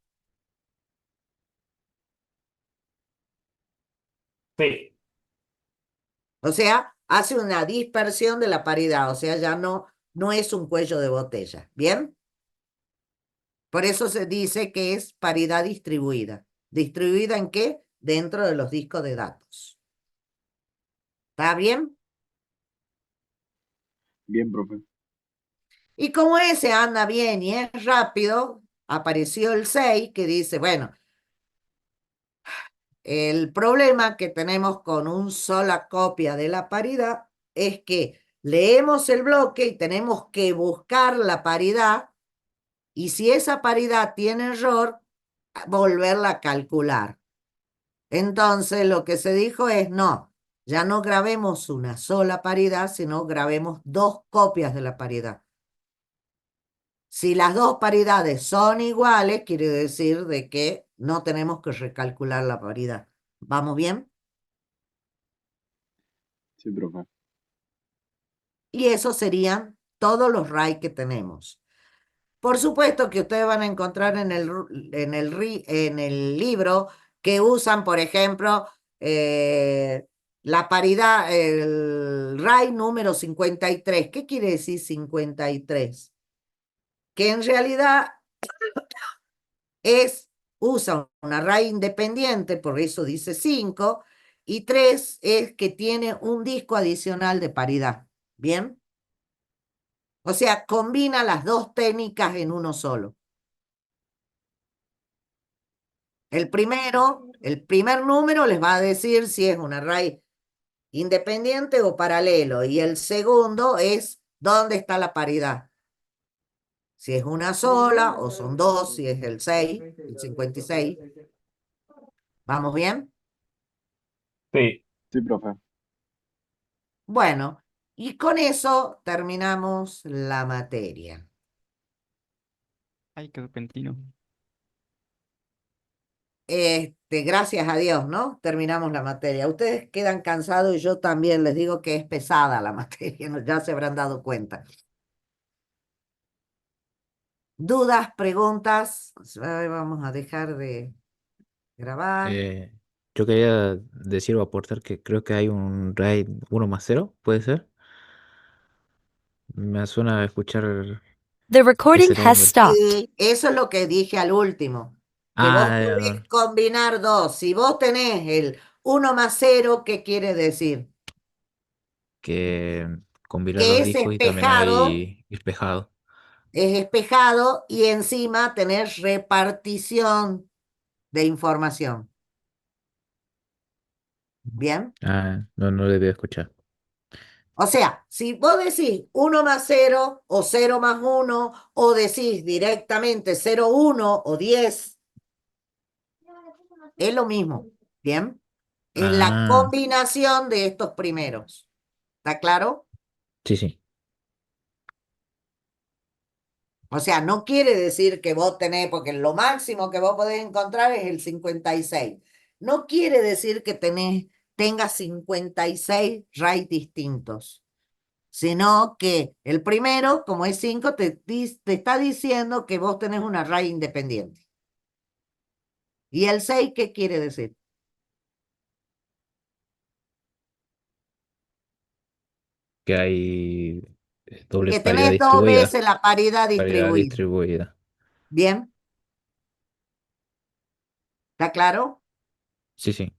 sí. O sea, hace una dispersión de la paridad, o sea, ya no es un cuello de botella. ¿Bien? Por eso se dice que es paridad distribuida. ¿Distribuida en qué? Dentro de los discos de datos. ¿Está bien? Bien, profe. Y como ese anda bien y es rápido, apareció el 6 que dice, bueno, el problema que tenemos con una sola copia de la paridad es que leemos el bloque y tenemos que buscar la paridad, y si esa paridad tiene error, volverla a calcular. Entonces lo que se dijo es, no, ya no grabemos una sola paridad, sino grabemos 2 copias de la paridad. Si las 2 paridades son iguales, quiere decir de que no tenemos que recalcular la paridad. ¿Vamos bien? Sí, profe. Y esos serían todos los RAID que tenemos. Por supuesto que ustedes van a encontrar en el libro que usan, por ejemplo, la paridad, el RAID número 53. ¿Qué quiere decir 53? Que en realidad usa un array independiente, por eso dice 5, y 3 es que tiene un disco adicional de paridad. ¿Bien? O sea, combina las 2 técnicas en uno solo. El primer número les va a decir si es un array independiente o paralelo, y el segundo es dónde está la paridad. Si es una sola o son dos, si es el 6, el 56. ¿Vamos bien? Sí, Sí, profe. Bueno, y con eso terminamos la materia. Ay, qué repentino. Gracias a Dios, ¿no? Terminamos la materia. Ustedes quedan cansados y yo también les digo que es pesada la materia, ¿no? Ya se habrán dado cuenta. ¿Dudas, preguntas? Vamos a dejar de grabar. Eh, yo quería decir o aportar que creo que hay un RAID 1+0, ¿puede ser? Me suena a escuchar The recording ese has nombre. stopped. Y eso es lo que dije al último, que vos Ah, ya, podés no, combinar dos. Si vos tenés el 1+0, ¿qué quiere decir? que combinar Que los discos y también hay espejado. es espejado y encima tenés repartición de información. ¿Bien? Ah, no, no debía escuchar. O sea, si vos decís 1+0 o 0+1 o decís directamente 0,1 o 10, es lo mismo. ¿Bien? Es la Ah, combinación de estos primeros. ¿Está claro? sí, sí. O sea, no quiere decir que vos tenés, porque lo máximo que vos podés encontrar es el 56. No quiere decir que tengas 56 RAID distintos, sino que el primero, como es 5, te está diciendo que vos tenés una RAID independiente. ¿Y el 6 qué quiere decir? Que hay doble Que paridad tenés dos distribuida. veces la paridad Paridad distribuida. distribuida. ¿Bien? ¿Está claro? Sí, sí.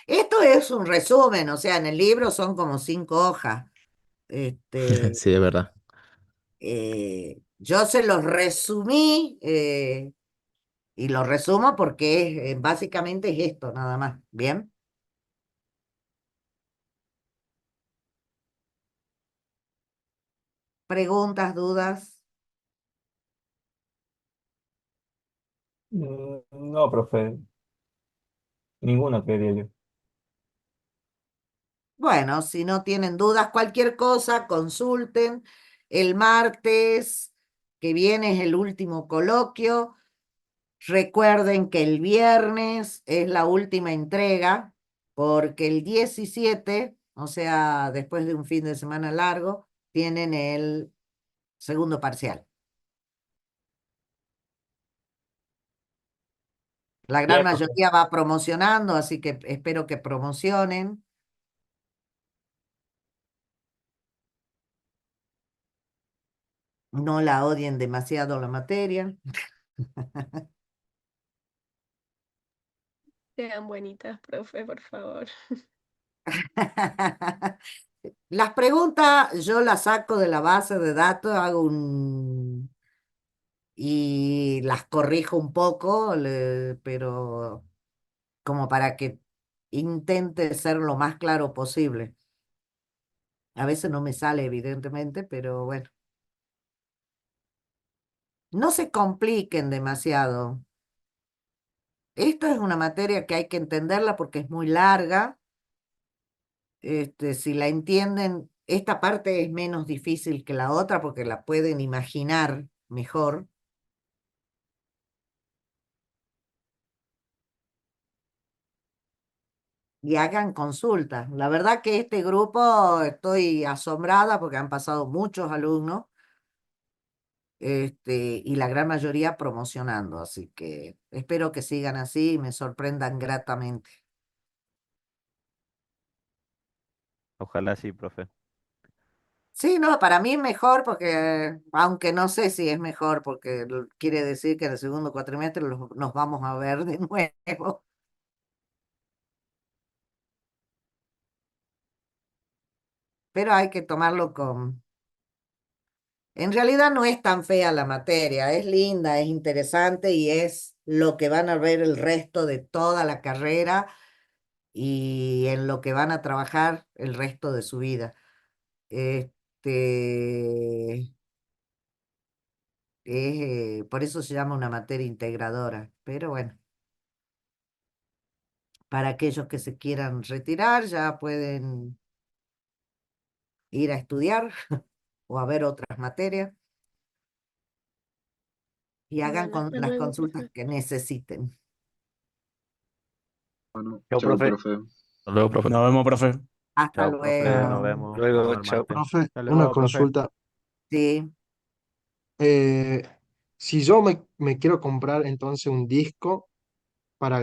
Esto es un resumen, o sea, en el libro son como 5 hojas. Este, Sí, de verdad. yo se los resumí y lo resumo porque básicamente es esto, nada más. ¿Bien? ¿Preguntas, dudas? No, profe, ninguna creería yo. Bueno, si no tienen dudas, cualquier cosa, consulten. El martes que viene es el último coloquio. Recuerden que el viernes es la última entrega, porque el 17, o sea, después de un fin de semana largo, tienen el segundo parcial. La gran Bien, profe. mayoría va promocionando, así que espero que promocionen. No la odien demasiado la materia. Sean buenitas, profe, por favor. Las preguntas yo las saco de la base de datos, y las corrijo un poco, pero como para que intente ser lo más claro posible. A veces no me sale, evidentemente, pero bueno. No se compliquen demasiado. Esto es una materia que hay que entenderla porque es muy larga. Si la entienden, esta parte es menos difícil que la otra porque la pueden imaginar mejor. Y hagan consultas. La verdad que este grupo estoy asombrada porque han pasado muchos alumnos, y la gran mayoría promocionando, así que espero que sigan así y me sorprendan gratamente. Ojalá sí, profe. Sí, no, para mí es mejor porque, aunque no sé si es mejor porque quiere decir que en el segundo cuatrimestre nos vamos a ver de nuevo, pero hay que tomarlo con... En realidad no es tan fea la materia, es linda, es interesante y es lo que van a ver el resto de toda la carrera y en lo que van a trabajar el resto de su vida. Este, Por eso se llama una materia integradora. Pero bueno, para aquellos que se quieran retirar, ya pueden ir a estudiar o a ver otras materias y hagan Bueno, hasta las luego, consultas profe. que necesiten. Bueno, Chao, chao, profe. profe. Hasta luego, profe. Nos vemos, profe. Hasta Chao, profe, nos luego. vemos. Nos vemos Luego, el chao. martes. Profe, Hasta una luego, profe. consulta. Sí. Si yo me quiero comprar entonces un disco para